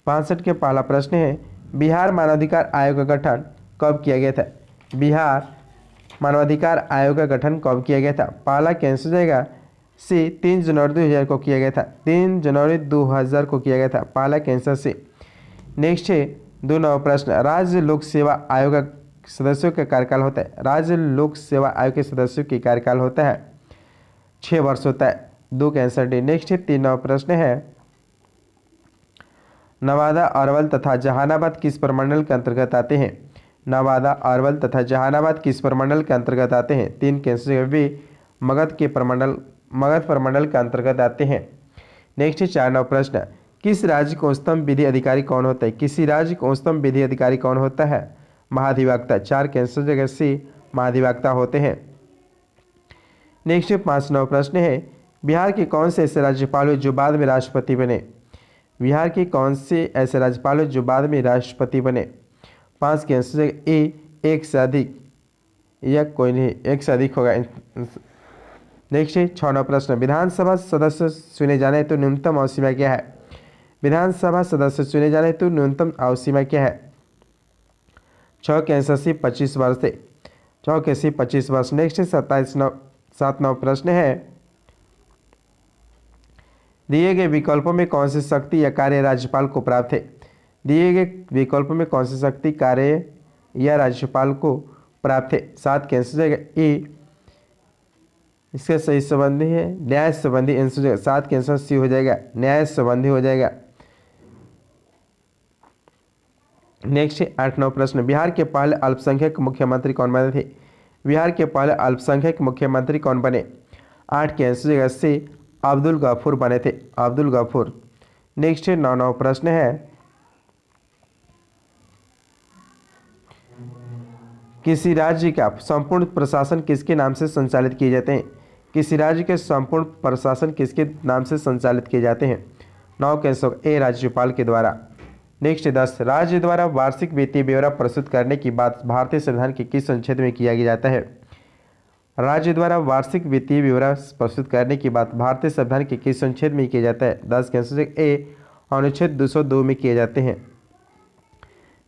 65 के पहला प्रश्न है, बिहार मानवाधिकार आयोग का गठन कब किया गया था? बिहार मानवाधिकार आयोग का गठन कब किया गया था? पहला कैंसर हो जाएगा सी 3 जनवरी 2000 को किया गया था। 3 जनवरी 2000 को किया गया था पहला कैंसर से। नेक्स्ट है 2 नंबर प्रश्न, राज्य लोक सेवा आयोग का सदस्यों का कार्यकाल होता है। राज्य लोक सेवा आयोग के सदस्यों की कार्यकाल होता है 6 वर्ष होता है। 2 कैंसर डी। नेक्स्ट है 3 नंबर प्रश्न है, नवादा, अरवल तथा जहानाबाद किस प्रमंडल के अंतर्गत आते हैं? नवादा, अरवल तथा जहानाबाद किस प्रमंडल के अंतर्गत आते हैं? 3 कैंसर भी मगध प्रमंडल के अंतर्गत आते हैं। नेक्स्ट है 4 नंबर प्रश्न, किस राज्य का उच्चतम विधि अधिकारी कौन होता है? किसी राज्य का उच्चतम विधि अधिकारी कौन होता है? महाधिवक्ता। 4 कैंसर जगह सी महाधिवक्ता होते हैं। नेक्स्ट 5 नंबर प्रश्न है, बिहार के कौन से ऐसे राज्यपाल हुए जो बाद में राष्ट्रपति बने? बिहार के कौन से ऐसे राज्यपाल हुए जो बाद में राष्ट्रपति बने? 5 कैंसर जगह ए, एक से अधिक, या कोई नहीं, एक से अधिक होगा। नेक्स्ट है 6 नंबर प्रश्न, विधानसभा सदस्य चुने जाने हेतु न्यूनतम आयु सीमा क्या है? विधानसभा सदस्य चुने जाने हेतु न्यूनतम आयु सीमा क्या है? 6 कैंसर सी 25 वर्ष से। 6 के सी 25 वर्ष। नेक्स्ट है 7 नंबर प्रश्न है, दिए गए विकल्पों में कौन सी शक्ति या कार्य राज्यपाल को प्राप्त है? दिए गए विकल्पों में कौन सी शक्ति, कार्य या राज्यपाल को प्राप्त है? 7 कैंसर जगह ए, इसके सही संबंधी है न्याय संबंधी आंसर। 7 कैंसर सी हो जाएगा, न्याय संबंधी हो जाएगा। नेक्स्ट है 8 नंबर प्रश्न, बिहार के पहले अल्पसंख्यक मुख्यमंत्री कौन बने थे? बिहार के पहले अल्पसंख्यक मुख्यमंत्री कौन बने? 8 के आंसर जगह से अब्दुल गफूर बने थे, अब्दुल गफूर। नेक्स्ट है 9 नंबर प्रश्न है, किसी राज्य का संपूर्ण प्रशासन किसके नाम से संचालित किए जाते हैं? किसी राज्य के संपूर्ण प्रशासन किसके नाम से संचालित किए जाते हैं? 9 के आंसर ए, राज्यपाल के द्वारा। नेक्स्ट 10, राज्य द्वारा वार्षिक वित्तीय ब्यौरा प्रस्तुत करने की बात भारतीय संविधान के किस अनुच्छेद में किया जाता है? राज्य द्वारा वार्षिक वित्तीय ब्यौरा प्रस्तुत करने की बात भारतीय संविधान के किस अनुच्छेद में किया जाता है? 10 के आंसर ए, अनुच्छेद 202 में किए जाते हैं।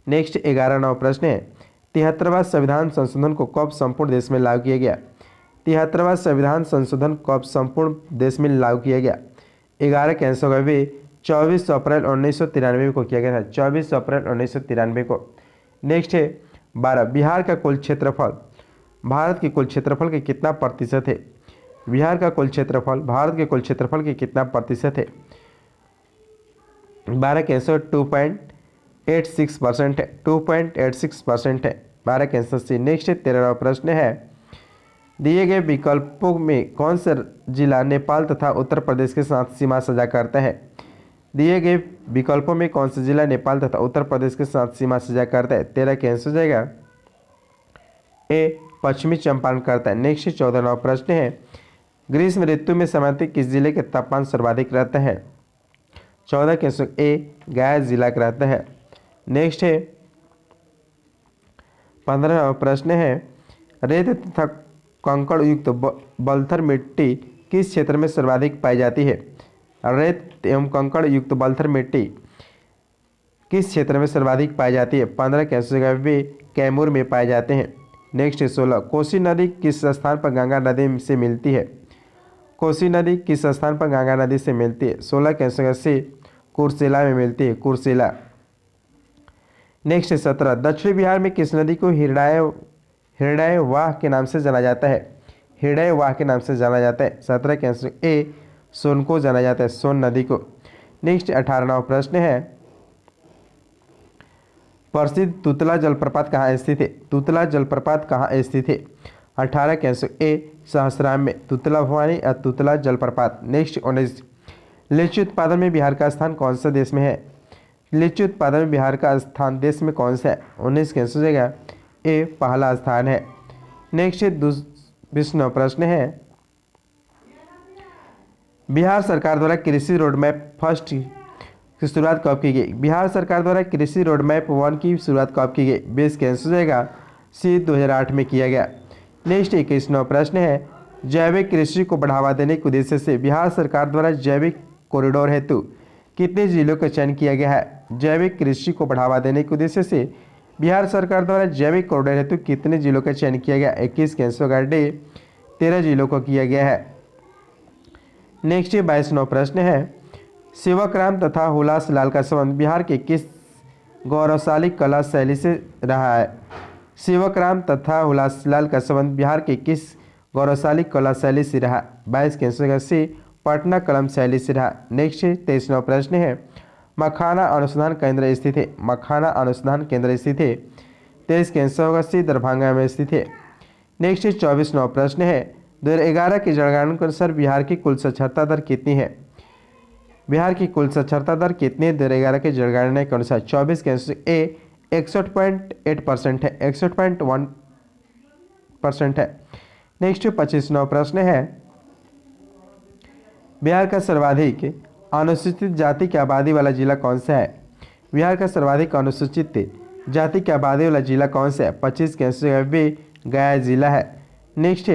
नेक्स्ट 11 नंबर प्रश्न है, 73वां संविधान संशोधन को कब संपूर्ण देश में लागू किया गया? 73वां संविधान संशोधन कब संपूर्ण देश में लागू किया गया? 11 के आंसर होगा भी 24 अप्रैल 1993 को किया गया था, 24 अप्रैल 1993 को। नेक्स्ट है 12, बिहार का कुल क्षेत्रफल भारत के कुल क्षेत्रफल के कितना प्रतिशत है? बिहार का कुल क्षेत्रफल भारत के कुल क्षेत्रफल के कितना प्रतिशत है? 12 के आंसर 2.86% है, 2.86% है 12 के आंसर सी। नेक्स्ट है 13वां प्रश्न है, दिए गए विकल्पों में कौन सा जिला नेपाल तथा उत्तर प्रदेश के साथ सीमा साझा करता है? दिए गए विकल्पों में कौन सा जिला नेपाल तथा उत्तर प्रदेश के साथ सीमा साझा करता है? 13 के आंसर हो जाएगा ए, पश्चिमी चंपारण करता है। नेक्स्ट 14 नंबर प्रश्न है, ग्रीष्म ऋतु में सामान्यतः किस जिले के तापमान सर्वाधिक रहता है? 14 के आंसर ए, गया जिला का रहता है। नेक्स्ट है 15 नंबर प्रश्न है, रेत तथा कंकड़ युक्त बलथर मिट्टी किस क्षेत्र में सर्वाधिक पाई जाती है? रेत एवं कंकड़ युक्त बलथर मिट्टी किस क्षेत्र में सर्वाधिक पाई जाती है? 15 के आंसर भी कैमूर में पाए जाते हैं। नेक्स्ट 16, कोसी नदी किस स्थान पर गंगा नदी से मिलती है? कोसी नदी किस स्थान पर गंगा नदी से मिलती है? 16 के आंसर से कुर्सेला में मिलती है, कुर्सेला। नेक्स्ट 17, दक्षिण बिहार में किस नदी को हृदयवाह के नाम से जाना जाता है? हृदयवाह के नाम से जाना जाता है। 17 के आंसर ए, सोन को जाना जाता है, सोन नदी को। नेक्स्ट 18वां प्रश्न है, प्रसिद्ध तुतला जलप्रपात कहाँ स्थित है? तुतला जलप्रपात कहाँ स्थित है? 18 के आंसर ए, सहसराम में, तुतला भवानी या तुतला जलप्रपात। नेक्स्ट 19, लीची उत्पादन में बिहार का स्थान कौन सा देश में है? लीची उत्पादन में बिहार का स्थान देश में कौन सा है? 19 के आंसर हो जाएगा ए, पहला स्थान है। नेक्स्ट 20वां प्रश्न है, बिहार सरकार द्वारा कृषि रोड मैप फर्स्ट की शुरुआत कब की गई? बिहार सरकार द्वारा कृषि रोड मैप 1 की शुरुआत कब की गई? 20 के आंसर हो जाएगा सी, 2008 में किया गया। नेक्स्ट 21वां प्रश्न है, जैविक कृषि को बढ़ावा देने के उद्देश्य से बिहार सरकार द्वारा जैविक कॉरिडोर हेतु कितने जिलों का चयन किया गया है? जैविक कृषि को बढ़ावा देने के उद्देश्य से बिहार सरकार द्वारा जैविक कॉरिडोर हेतु कितने जिलों का चयन किया गया? 21 के आंसर होगा डी, 13 जिलों को किया गया है। नेक्स्ट 22वां प्रश्न है, सेवकराम तथा हुलास लाल का संबंध बिहार के किस गौरवशाली कला शैली से रहा है? सेवकराम तथा हुलास लाल का संबंध बिहार के किस गौरवशाली कला शैली से रहा? 22 के आंसर सी, पटना कलम शैली से रहा। नेक्स्ट 23वां प्रश्न है, मखाना अनुसंधान केंद्र स्थित है? मखाना अनुसंधान केंद्र स्थित है। 23 के आंसर होगा सी, दरभंगा में स्थित है। नेक्स्ट 24वां प्रश्न है, 2011 की जनगणना के अनुसार बिहार की कुल साक्षरता दर कितनी है? बिहार की कुल साक्षरता दर कितनी है 2011 की जनगणना के अनुसार? 24 के आंसर ए 61.8% है, 61.1% है। नेक्स्ट 25वां प्रश्न है, बिहार का सर्वाधिक अनुसूचित जाति की आबादी वाला जिला कौन सा है? बिहार का सर्वाधिक अनुसूचित जाति की आबादी वाला जिला कौन सा है? 25 के आंसर बी, गया जिला है। नेक्स्ट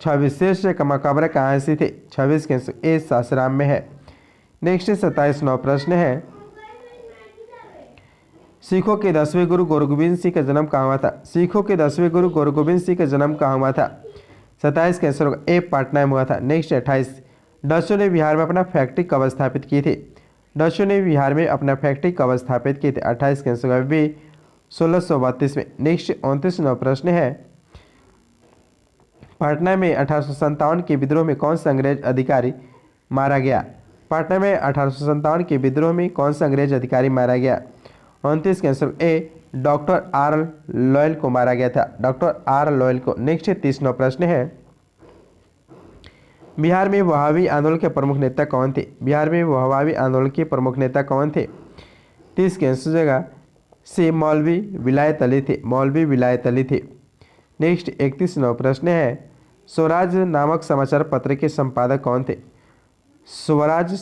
26 शेष का मकबरा कहाँ स्थित है? 26 के आंसर ए, सासाराम में है। नेक्स्ट 27वां प्रश्न है, सिखों के 10वें गुरु गुरु गोबिंद सिंह का जन्म कहाँ हुआ था? सिखों के 10वें गुरु गुरु गोबिंद सिंह का जन्म कहाँ हुआ था? 27 के आंसर होगा ए, पटना में हुआ था। नेक्स्ट 28, डचों ने बिहार में अपना फैक्ट्री कब स्थापित की थी? डचों ने बिहार में अपना फैक्ट्री कब स्थापित की थी? 28 के आंसर होगा बी, 1632 में। नेक्स्ट 29वां प्रश्न है, पटना में 1857 के विद्रोह में कौन सा अंग्रेज अधिकारी मारा गया? पटना में 1857 के विद्रोह में कौन सा अंग्रेज अधिकारी मारा गया? 29 के आंसर ए, डॉक्टर आर लॉयल को मारा गया था, डॉक्टर आर लॉयल को। नेक्स्ट 30वां प्रश्न है, बिहार में वहाबी आंदोलन के प्रमुख नेता कौन थे? बिहार में वहाबी आंदोलन के प्रमुख नेता कौन थे? 30 के आंसर जगह से मौलवी विलायत अली थे, मौलवी विलायत अली थे। नेक्स्ट 31वां प्रश्न है, स्वराज नामक समाचार पत्र के संपादक कौन थे? स्वराज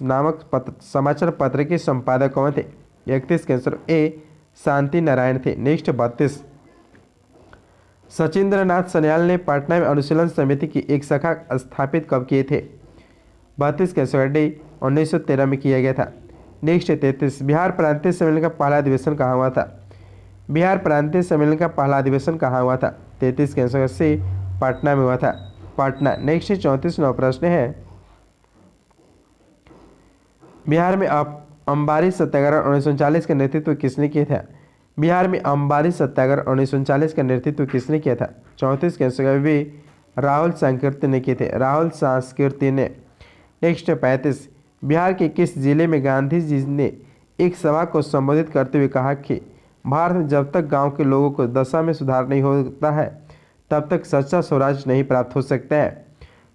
नामक समाचार पत्र के संपादक कौन थे? 31 के आंसर ए, शांति नारायण थे। नेक्स्ट 32, सचिंद्रनाथ सन्याल ने पटना में अनुशीलन समिति की एक शाखा स्थापित कब किए थे? 32 के आंसर डी, 1913 में किया गया था। नेक्स्ट 33, बिहार प्रांतीय सम्मेलन का पहला अधिवेशन कहाँ हुआ था? बिहार प्रांतीय सम्मेलन का पहला अधिवेशन कहाँ हुआ था? 33 के आंसर सी, पटना में हुआ था, पटना। नेक्स्ट 34वां प्रश्न है, बिहार में अंबारी सत्याग्रह 1939 का नेतृत्व किसने किया था? बिहार में अंबारी सत्याग्रह 1939 का नेतृत्व किसने किया था? 34 के आंसर भी राहुल सांकृत्य ने किए थे, राहुल सांकृत्य ने। नेक्स्ट 35, बिहार के किस जिले में गांधी जी ने एक सभा को संबोधित करते हुए कहा कि भारत में जब तक गांव के लोगों को दशा में सुधार नहीं होता है तब तक सच्चा स्वराज नहीं प्राप्त हो सकता है?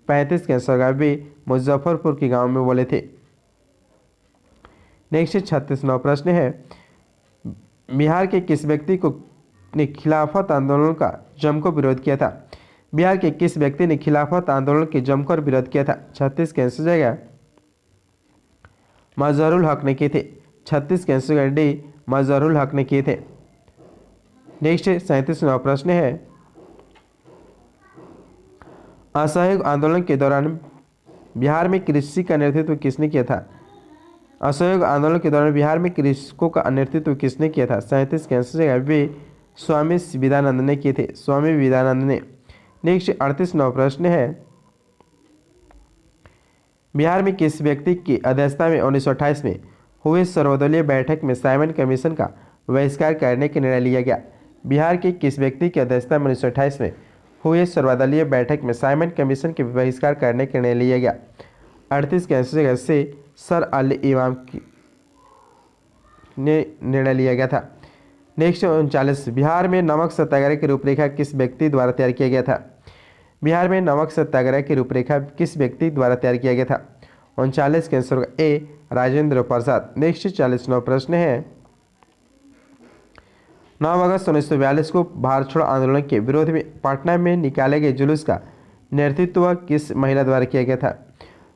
35 के आंसर भी मुजफ्फरपुर के गांव में बोले थे। नेक्स्ट 36वां प्रश्न है, बिहार के किस व्यक्ति को ने खिलाफत आंदोलन का जमकर विरोध किया था? बिहार के किस व्यक्ति ने खिलाफत आंदोलन के जमकर विरोध किया था? 36 के आंसर जाएगा मजहरुल हक ने किए थे, 36 के आंसर डी, मजहरुल हक ने किए थे। नेक्स्ट 37वां प्रश्न है, असहयोग आंदोलन के दौरान बिहार में कृषि का नेतृत्व किसने किया था? असहयोग आंदोलन के दौरान बिहार में कृषकों का नेतृत्व किसने किया था? 37 के आंसर वे स्वामी विवेकानंद ने किए थे, स्वामी विवेकानंद ने। नेक्स्ट 38वां प्रश्न है, बिहार में किस व्यक्ति की अध्यक्षता में 1928 में हुए सर्वदलीय बैठक में साइमन कमीशन का बहिष्कार करने का निर्णय लिया गया? बिहार के किस व्यक्ति की अध्यक्षता में 1928 में हुए सर्वदलीय बैठक में साइमन कमीशन के बहिष्कार करने का निर्णय लिया गया? 38 के आंसर से सर अली इमाम ने निर्णय लिया गया था। नेक्स्ट 39, बिहार में नमक सत्याग्रह की रूपरेखा किस व्यक्ति द्वारा तैयार किया गया था? बिहार में नमक सत्याग्रह की रूपरेखा किस व्यक्ति द्वारा तैयार किया गया था? 39 के answer A, Rajendra Prasad. Next 40वां प्रश्न है, 9 अगस्त 1942 को भारत छोड़ो आंदोलन के विरोध में पटना में निकाले गए जुलूस का नेतृत्व किस महिला द्वारा किया गया था?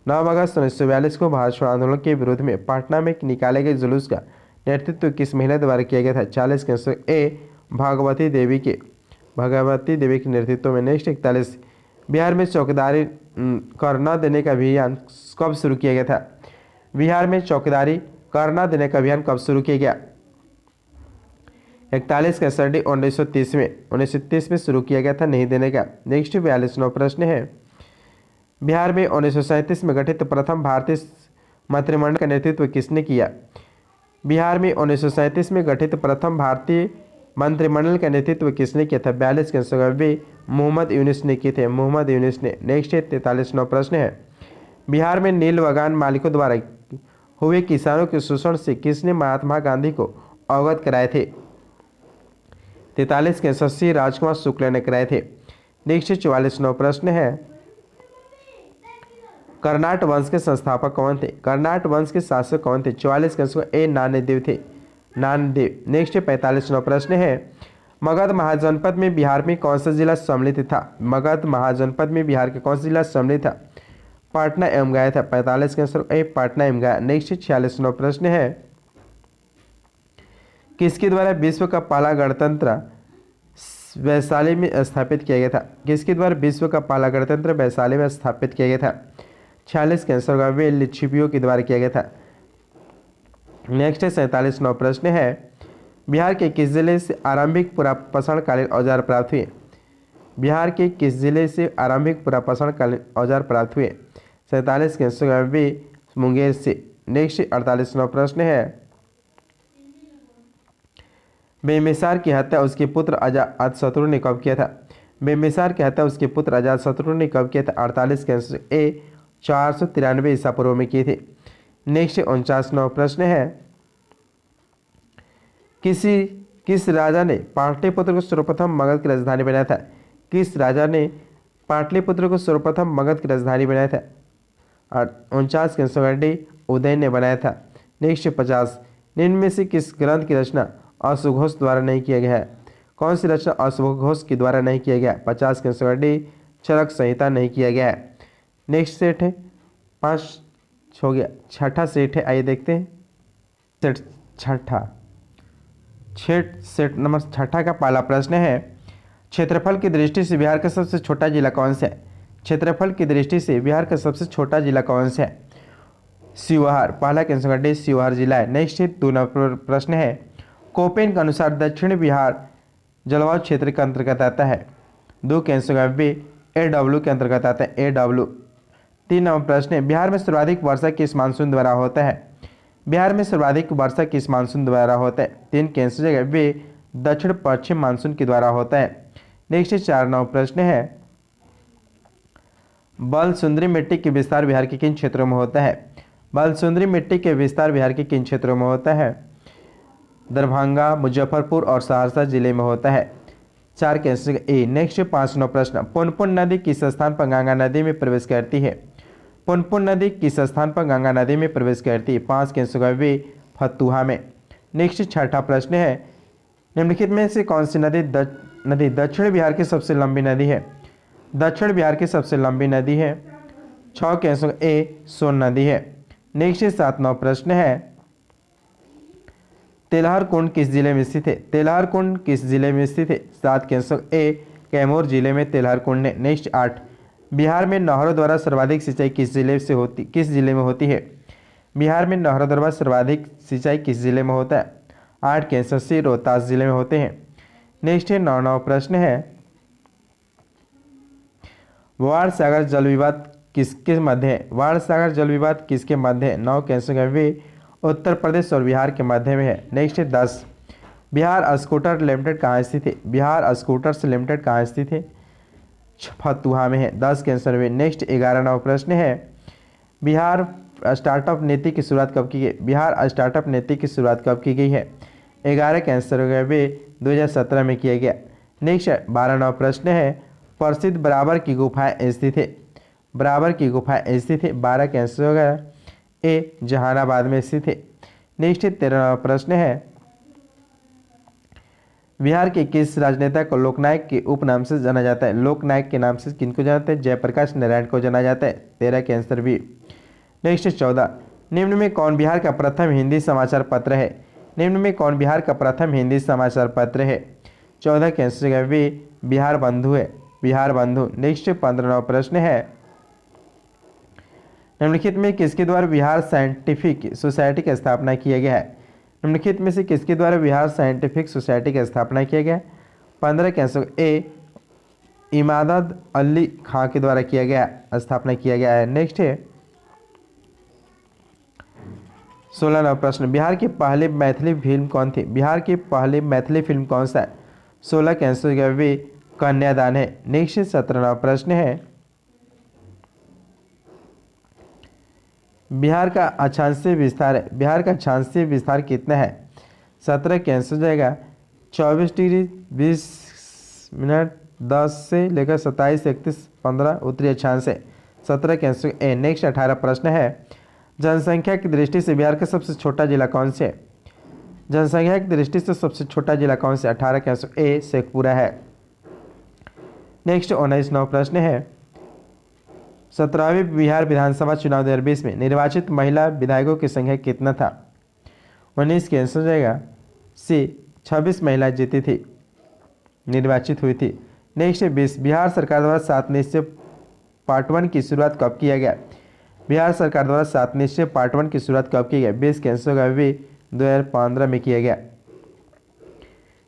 9 अगस्त 1942 को भारत छोड़ो आंदोलन के विरोध में पटना में निकाले गए जुलूस का नेतृत्व किस महिला द्वारा किया गया था? 40 के आंसर ए, भगवती देवी के नेतृत्व में। नेक्स्ट 41, बिहार में चौकीदारी कर न देने का अभियान कब शुरू किया गया था? बिहार में चौकीदारी कर न देने का अभियान कब शुरू किया गया? 41 का स्टडी 1930 में शुरू किया गया था नहीं देने का। नेक्स्ट 42वां प्रश्न है, बिहार में 1937 में गठित प्रथम भारतीय मंत्रिमंडल का नेतृत्व किसने किया? बिहार में 1937 में गठित प्रथम भारतीय मंत्रिमंडल का नेतृत्व किसने किया था? 42 के आंसर मोहम्मद यूनुस ने किए थे, मोहम्मद यूनुस ने। नेक्स्ट 43वां प्रश्न है, बिहार में नील बगान मालिकों द्वारा हुए किसानों के शोषण से किसने महात्मा गांधी को अवगत कराए थे? 43 के आंसर सी राजकुमार शुक्ला ने कराए थे। नेक्स्ट 44वां प्रश्न है, कर्नाट वंश के संस्थापक कौन थे? कर्नाट वंश के शासक कौन थे? 44 के आंसर ए नानदेव थे, नानदेव। नेक्स्ट 45वां प्रश्न है, मगध महाजनपद में बिहार में कौन सा जिला सम्मिलित था? मगध महाजनपद में बिहार के कौन सा जिला सम्मिलित था? पटना एवं गया था। 45 के आंसर ए पटना एवं गया। नेक्स्ट 46वां प्रश्न है, किसके द्वारा विश्व का पहला गणतंत्र वैशाली में स्थापित किया गया था? किसके द्वारा विश्व का पहला गणतंत्र वैशाली में स्थापित किया गया था? 46 के आंसर वे लिच्छवियों के द्वारा किया गया था। नेक्स्ट 47वां प्रश्न है, बिहार के किस जिले से आरंभिक पुरापसणकालीन औजार प्राप्त हुए? बिहार के किस जिले से आरंभिक पुरापसणकालीन औजार प्राप्त हुए? 47 के आंसर वे मुंगेर से। नेक्स्ट 48वां प्रश्न है, बेमिसार की हत्या उसके पुत्र अजातशत्रु ने कब किया था? बेमिसार की हत्या उसके पुत्र अजातशत्रु ने कब किया था? 48 के आंसर ए 493 ईसा पूर्व में किए थे। नेक्स्ट 49वां प्रश्न है, किस राजा ने पाटलिपुत्र को सर्वप्रथम मगध की राजधानी बनाया था? किस राजा ने पाटलिपुत्र को सर्वप्रथम मगध की राजधानी बनाया था? 49 के आंसर डी उदय ने बनाया था। नेक्स्ट 50, निम्न में से किस ग्रंथ की रचना अश्वघोष द्वारा नहीं किया गया है? कौन सी रचना अश्वघोष के द्वारा नहीं किया गया? 50 के आंसर डी चरक संहिता नहीं किया गया है। नेक्स्ट सेट है 5 हो गया। छठा सेट है, आइए देखते हैं। सेट नंबर छठा का पहला प्रश्न है, क्षेत्रफल की दृष्टि से बिहार का सबसे छोटा जिला कौन सा है? क्षेत्रफल की दृष्टि से बिहार का सबसे छोटा जिला कौन सा है? शिवहर। पहला के आंसर डी शिवहर जिला है। नेक्स्ट 2 नंबर प्रश्न है, कोपेन के अनुसार दक्षिण बिहार जलवायु क्षेत्र के अंतर्गत आता है? 2 के आंसर बी AW के अंतर्गत आता है, AW। 3 नंबर प्रश्न है, बिहार में सर्वाधिक वर्षा किस मानसून द्वारा होता है? बिहार में सर्वाधिक वर्षा किस मानसून द्वारा होता है? 3 के आंसर वे दक्षिण पश्चिम मानसून के द्वारा होता है। नेक्स्ट 4 नंबर प्रश्न है, बल सुंदरी मिट्टी के विस्तार बिहार के किन क्षेत्रों में होता है? बल सुंदरी मिट्टी के विस्तार बिहार के किन क्षेत्रों में होता है? दरभंगा, मुजफ्फरपुर और सहरसा जिले में होता है। 4 के आंसर ए। नेक्स्ट 5 नंबर प्रश्न, पुनपुन नदी किस स्थान पर गंगा नदी में प्रवेश करती है? पुनपुन नदी किस स्थान पर गंगा नदी में प्रवेश करती है? 5 के आंसर वे फतुहा में। नेक्स्ट 6ठा प्रश्न है, निम्नलिखित में से कौन सी नदी दक्षिण बिहार की सबसे लंबी नदी है? दक्षिण बिहार की सबसे लंबी नदी है। 6 के आंसर ए सोन नदी है। नेक्स्ट 7 नंबर प्रश्न है, तेलहर कुंड किस जिले में स्थित है? तेलहर कुंड किस जिले में स्थित है? 7 के आंसर ए कैमूर जिले में तेलहर कुंड है। नेक्स्ट 8, बिहार में नहरों द्वारा सर्वाधिक सिंचाई किस जिले में होती है? बिहार में नहरों द्वारा सर्वाधिक सिंचाई किस जिले में होता है? 8 के आंसर सी रोहतास जिले में होते हैं। नेक्स्ट 9 प्रश्न है, वाण सागर जल विवाद किसके मध्य है? वाण सागर जल विवाद किसके मध्य है? 9 के आंसर वे उत्तर प्रदेश और बिहार के मध्य में है। नेक्स्ट 10, बिहार स्कूटर लिमिटेड कहाँ स्थित है? बिहार स्कूटर्स लिमिटेड कहाँ स्थित है? फतुहा में है। 10 के आंसर में। नेक्स्ट 11 नंबर प्रश्न है, बिहार स्टार्टअप नीति की शुरुआत कब की गई? बिहार स्टार्टअप नीति की शुरुआत कब की गई है? 11 के आंसर हो गया वे 2017 में किया गया। नेक्स्ट 12 नंबर प्रश्न है, प्रसिद्ध बराबर की गुफाएं स्थित है? बराबर की गुफाएं स्थित है। 12 के आंसर हो गया ए जहानाबाद में स्थित है। नेक्स्ट 13 प्रश्न है, बिहार के किस राजनेता को लोकनायक के उपनाम से जाना जाता है? लोकनायक के नाम से किनको जाना जाता है? जयप्रकाश नारायण को जाना जाता है। 13 के आंसर बी। नेक्स्ट 14, निम्न में कौन बिहार का प्रथम हिंदी समाचार पत्र है? निम्न में कौन बिहार का प्रथम हिंदी समाचार पत्र है? 14 के आंसर बी बिहार बंधु है, बिहार बंधु। नेक्स्ट 15 प्रश्न है, निम्नलिखित में किसके द्वारा बिहार साइंटिफिक सोसाइटी की स्थापना किया गया है? निम्नलिखित में से किसके द्वारा बिहार साइंटिफिक सोसाइटी की स्थापना किया गया? 15 के आंसर ए इमादत अली खां के द्वारा किया गया, स्थापना किया गया है। नेक्स्ट है 16वां प्रश्न, बिहार की पहली मैथिली फिल्म कौन थी? बिहार की पहली मैथिली फिल्म कौन सा है? 16 के आंसर का भी कन्यादान है। नेक्स्ट 17वां प्रश्न है, बिहार का अक्षांशीय विस्तार है, बिहार का अक्षांशीय विस्तार कितना है? 17 के आंसर हो जाएगा 24 डिग्री 20 मिनट 10 से लेकर 27 31 15 उत्तरी अक्षांश है। 17 के आंसर ए। नेक्स्ट 18 प्रश्न है, जनसंख्या की दृष्टि से बिहार का सबसे छोटा जिला कौन से है? जनसंख्या की दृष्टि से सबसे छोटा जिला कौन से? 18 के आंसर ए शेखपुरा है। नेक्स्ट 19वां प्रश्न है, 17वीं बिहार विधानसभा चुनाव 2020 में निर्वाचित महिला विधायकों की संख्या कितना था? 19 के आंसर हो जाएगा सी 26 महिलाएं जीती थी, निर्वाचित हुई थी। नेक्स्ट 20, बिहार सरकार द्वारा 7 निश्चय पार्ट 1 की शुरुआत कब किया गया? बिहार सरकार द्वारा 7 निश्चय पार्ट 1 की शुरुआत कब की गई? 20 के आंसर होगा भी 2015 में किया गया।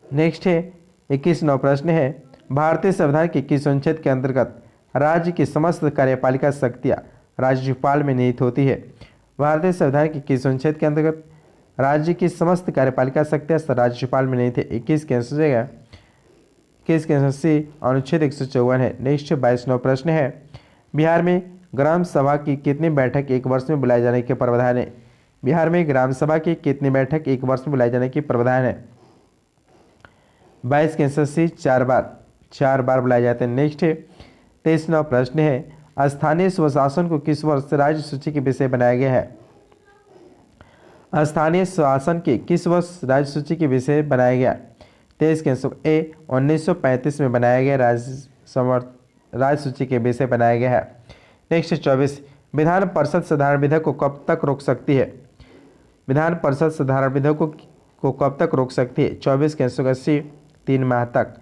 नेक्स्ट है 21वां प्रश्न है, भारतीय संविधान के किस अनुच्छेद के अंतर्गत राज्य की समस्त कार्यपालिका शक्तियां राज्यपाल में निहित होती है? भारतीय संविधान के किस अनुच्छेद के अंतर्गत राज्य की समस्त कार्यपालिका शक्तियां राज्यपाल में निहित है? 21 के आंसर हो जाएगा 21 के आंसर सी अनुच्छेद 154 है। नेक्स्ट 22वां प्रश्न है, बिहार में ग्राम सभा की कितनी बैठक एक वर्ष में बुलाए जाने के प्रावधान है? बिहार में ग्राम सभा की कितनी बैठक एक वर्ष में बुलाए जाने की प्रावधान है? 22 के आंसर सी 4 बार बुलाए जाते हैं। नेक्स्ट 23वां प्रश्न है, स्थानीय स्वशासन को किस वर्ष राज्य सूची के विषय बनाया गया है? स्थानीय शासन के किस वर्ष राज्य सूची के विषय बनाया गया? 23 के आंसर ए 1935 में बनाया गया राज्य सूची के विषय बनाया गया है। नेक्स्ट 24, विधान परिषद साधारण विधेयक को कब तक रोक सकती है? विधान परिषद साधारण विधेयक को कब तक रोक सकती है? 24 के आंसर सी 3 माह तक।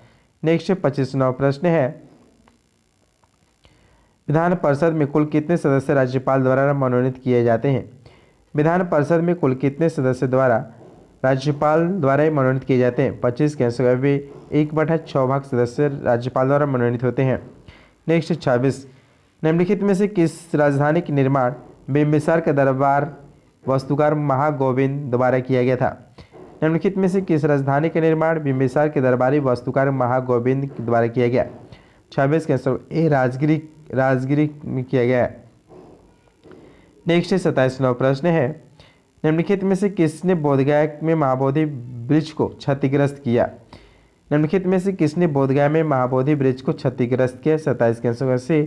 नेक्स्ट 25वां प्रश्न है, विधान परिषद में कुल कितने सदस्य राज्यपाल द्वारा मनोनीत किए जाते हैं? विधान परिषद में कुल कितने सदस्य द्वारा राज्यपाल द्वारा मनोनीत किए जाते हैं? 25 के आंसर भी 1/6 सदस्य राज्यपाल द्वारा मनोनीत होते हैं। नेक्स्ट 26, निम्नलिखित में से किस राजधानी के निर्माण बिंबिसार के दरबार वास्तुकार महागोविंद द्वारा किया गया था? निम्नलिखित में से किस राजधानी का निर्माण बिंबिसार के दरबारी वास्तुकार महागोविंद द्वारा किया गया? 26 के आंसर ए राजगिरी में किया गया है। नेक्स्ट 27वां प्रश्न है, निम्नलिखित में से किसने बोधगया में महाबोधि वृक्ष को क्षतिग्रस्त किया? निम्नलिखित में से किसने बोधगया में महाबोधि वृक्ष को क्षतिग्रस्त किया? 27 के आंसर से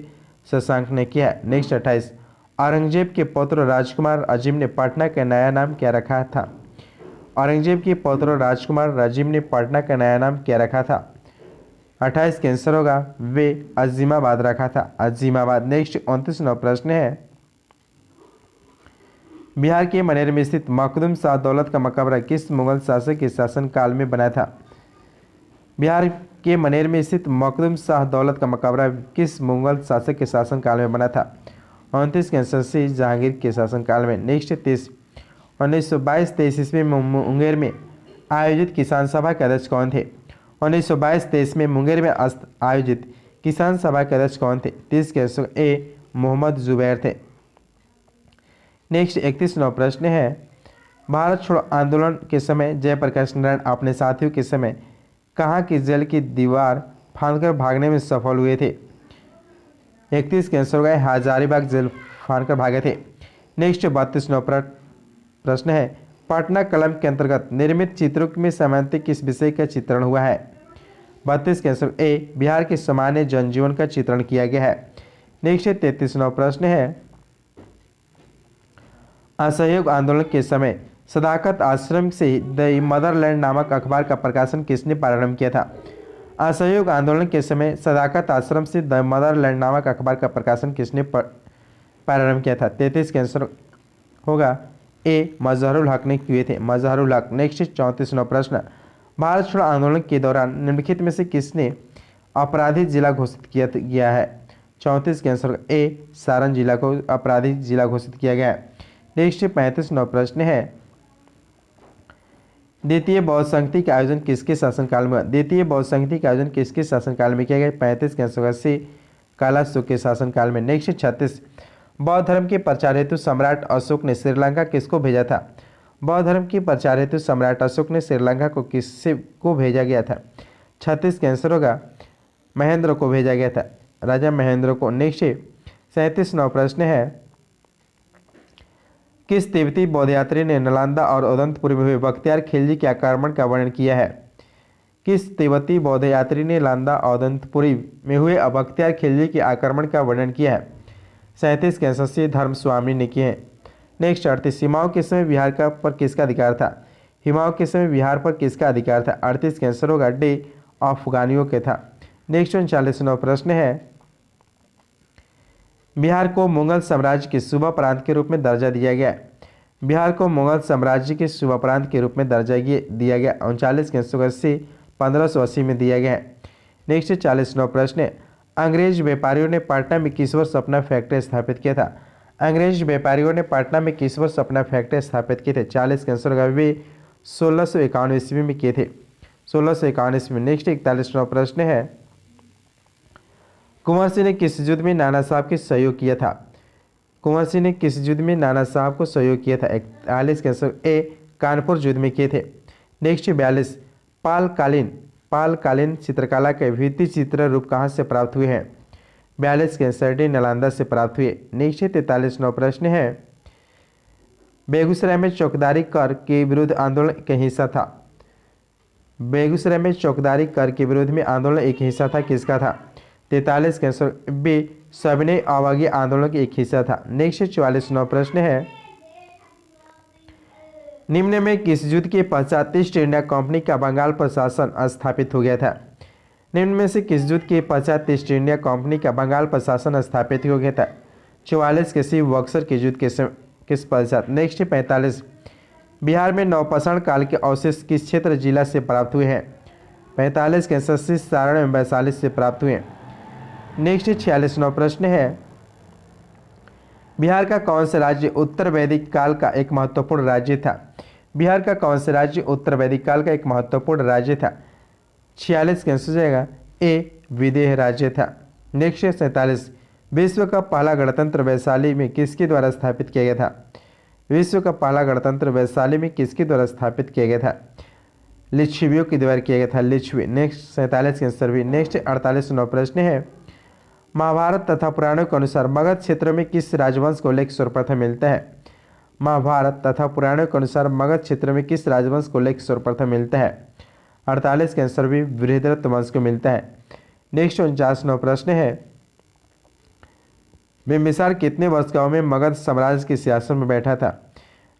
शशांक ने किया। नेक्स्ट 28, औरंगजेब के पौत्र राजकुमार अजीम ने पटना का नया नाम क्या रखा था? औरंगजेब के पौत्र राजकुमार अजीम ने पटना का नया नाम क्या रखा था? 28 के आंसर होगा वे अजीमाबाद रखा था, अजीमाबाद। नेक्स्ट 29वां प्रश्न है, बिहार के मनेर में स्थित मखदूम शाह दौलत का मकबरा किस मुगल शासक के शासन काल में बना था? बिहार के मनेर में स्थित मखदूम शाह दौलत का मकबरा किस मुगल शासक के शासन काल में बना था? 29 के आंसर से जहांगीर के शासन काल में। नेक्स्ट 30, 1922-23 ईस्वी में मुंगेर में आयोजित किसान सभा के अध्यक्ष कौन थे? 1922-23 में मुंगेर में आयोजित किसान सभा के अध्यक्ष कौन थे? 30 के आंसर ए मोहम्मद जुबैर थे। नेक्स्ट 31वां प्रश्न है, भारत छोड़ो आंदोलन के समय जयप्रकाश नारायण अपने साथियों के समय कहाँ की जेल की दीवार फांदकर भागने में सफल हुए थे? 31 के आंसर गए हजारीबाग जेल फांदकर भागे थे। नेक्स्ट 32वां प्रश्न है, पटना कलम के अंतर्गत निर्मित चित्रों में सामान्य किस विषय का चित्रण हुआ है? 32 के आंसर ए बिहार के सामान्य जनजीवन का चित्रण किया गया है। नेक्स्ट 33वां प्रश्न है, असहयोग आंदोलन के समय सदाकत आश्रम से द मदरलैंड नामक अखबार का प्रकाशन किसने प्रारंभ किया था? असहयोग आंदोलन के समय सदाकत आश्रम से द मदरलैंड नामक अखबार का प्रकाशन किसने प्रारंभ किया था? 33 के आंसर होगा ए मजहरुल हक ने किए थे, मजहरुल हक। नेक्स्ट 34वां प्रश्न, भारत छोड़ो आंदोलन के दौरान निम्नलिखित में से किसने अपराधी जिला घोषित किया गया है? 34 के आंसर ए सारण जिला को अपराधी जिला घोषित किया गया है। नेक्स्ट 35वां प्रश्न है, द्वितीय बौद्ध संधि का आयोजन किसके शासनकाल में हुआ? द्वितीय बौद्ध संधि का आयोजन किसके शासनकाल में किया गया? 35 कालाशोक के शासनकाल में। नेक्स्ट 36, बौद्ध धर्म के प्रचार हेतु सम्राट अशोक ने श्रीलंका किसको भेजा था? बौद्ध धर्म के प्रचार हेतु सम्राट अशोक ने श्रीलंका को किससे को भेजा गया था? 36 का आंसर होगा महेंद्र को भेजा गया था, राजा महेंद्र को। नेक्स्ट 37 नौ प्रश्न है, किस तिब्बती बौद्ध यात्री ने नालंदा और उदंतपुर में हुए बख्तियार खिलजी के आक्रमण का वर्णन किया है? किस तिब्बती बौद्ध यात्री ने नालंदा और उदंतपुरी में हुए बख्तियार खिलजी के आक्रमण का वर्णन किया है? 37 के आंसर सी धर्म स्वामी ने किए हैं। नेक्स्ट 38, हिमाओं के समय बिहार का पर किसका अधिकार था? हिमाओं के समय बिहार पर किसका अधिकार था? 38 का आंसर होगा डे अफगानियों के था। नेक्स्ट 39वां प्रश्न है, बिहार को मुगल साम्राज्य के सूबा प्रांत के रूप में दर्जा दिया गया। बिहार को मुगल साम्राज्य के सूबा प्रांत के रूप में दर्जा दिया गया। 39 के आंसर से 1580 में दिया गया है। नेक्स्ट 40वां प्रश्न है, अंग्रेज व्यापारियों ने पटना में किस वर्ष अपना फैक्ट्री स्थापित किया था? अंग्रेज व्यापारियों ने पटना में किस वर्ष अपना फैक्ट्री स्थापित किए थे? 40 के आंसर होगा वे 1651 ईस्वी में किए थे, 1651 ईस्वी में। नेक्स्ट 41वां प्रश्न है, कुंवर सिंह ने किस युद्ध में नाना साहब के सहयोग किया था? कुंवर सिंह ने किस युद्ध में नाना साहब को सहयोग किया था? 41 के आंसर ए कानपुर युद्ध में किए थे। नेक्स्ट 42, पालकालीन चित्रकला के भित्ति चित्र रूप कहाँ से प्राप्त हुए हैं? 42 के आंसर डी नालंदा से प्राप्त हुए। नेक्स्ट 43वां प्रश्न है, बेगूसराय में चौकीदारी कर के विरुद्ध आंदोलन का हिस्सा था। बेगूसराय में चौकीदारी कर के विरुद्ध में आंदोलन एक हिस्सा था, किसका था? 43 के आंसर बी सविनय अवज्ञा आंदोलन का एक हिस्सा था। नेक्स्ट 44वां प्रश्न है, निम्न में किस युद्ध के पश्चात ईस्ट इंडिया कंपनी का बंगाल पर शासन स्थापित हो गया था? निम्न में से किस युद्ध के पश्चात ईस्ट इंडिया कंपनी का बंगाल पर शासन स्थापित हो गया था? 44 के सी बक्सर के युद्ध किस पश्चात। नेक्स्ट 45, बिहार में नवपाषाण काल के अवशेष किस क्षेत्र जिला से प्राप्त हुए हैं? 45 के आंसर सी सारण एवं वैशाली से प्राप्त हुए। नेक्स्ट 46वां प्रश्न है, बिहार का कौन सा राज्य उत्तर वैदिक काल का एक महत्वपूर्ण राज्य था? बिहार का कौन सा राज्य उत्तर वैदिक काल का एक महत्वपूर्ण राज्य था? 46 का आंसर हो जाएगा ए विदेह राज्य था। नेक्स्ट 47, विश्व का पहला गणतंत्र वैशाली में किसके द्वारा स्थापित किया गया था? विश्व का पहला गणतंत्र वैशाली में किसके द्वारा स्थापित किया गया था? लिच्छवियों के द्वारा किया गया था, लिच्छवी। नेक्स्ट 47 के आंसर भी। नेक्स्ट 48वां प्रश्न है, महाभारत तथा पुराणों के अनुसार मगध क्षेत्र में किस राजवंश को उल्लेख सर्वप्रथम मिलता है? महाभारत तथा पुराणों के अनुसार मगध क्षेत्र में किस राजवंश को उल्लेख सर्वप्रथम मिलता है? 48 के आंसर भी बृहद्रथ वंश को मिलता है। नेक्स्ट 49वां प्रश्न है, बिम्बिसार कितने वर्ष गाँव में मगध साम्राज्य के सिंहासन में बैठा था?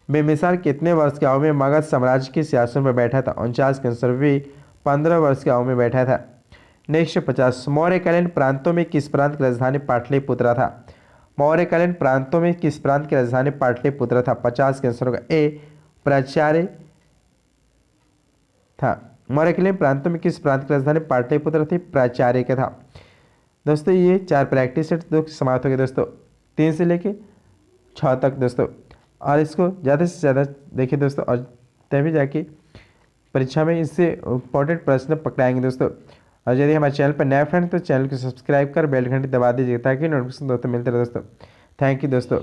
बिम्बिसार कितने वर्ष गाँव में मगध साम्राज्य के सिंहासन में बैठा था? 49 के आंसर भी 15 वर्ष गाँव में बैठा था। नेक्स्ट 50, मौर्यकालीन प्रांतों में किस प्रांत की राजधानी पाटलिपुत्र था? मौर्यकालीन प्रांतों में किस प्रांत की राजधानी पाटलिपुत्र था? 50 के आंसर होगा ए प्राचार्य था। मौर्यकालीन प्रांतों में किस प्रांत की राजधानी पाटलिपुत्र थी? प्राचार्य का था। दोस्तों ये 4 प्रैक्टिस सेट समाप्त हो गए दोस्तों, 3 से लेके 6 तक दोस्तों, और इसको ज़्यादा से ज़्यादा देखिए दोस्तों, और तभी जाके परीक्षा में इससे इंपॉर्टेंट प्रश्न पकड़ाएंगे दोस्तों। और यदि हमारे चैनल पर नया फ्रेंड तो चैनल को सब्सक्राइब कर बेल घंटी दबा दीजिए ताकि नोटिफिकेशन दोस्तों मिलते रहे दोस्तों। थैंक यू दोस्तों।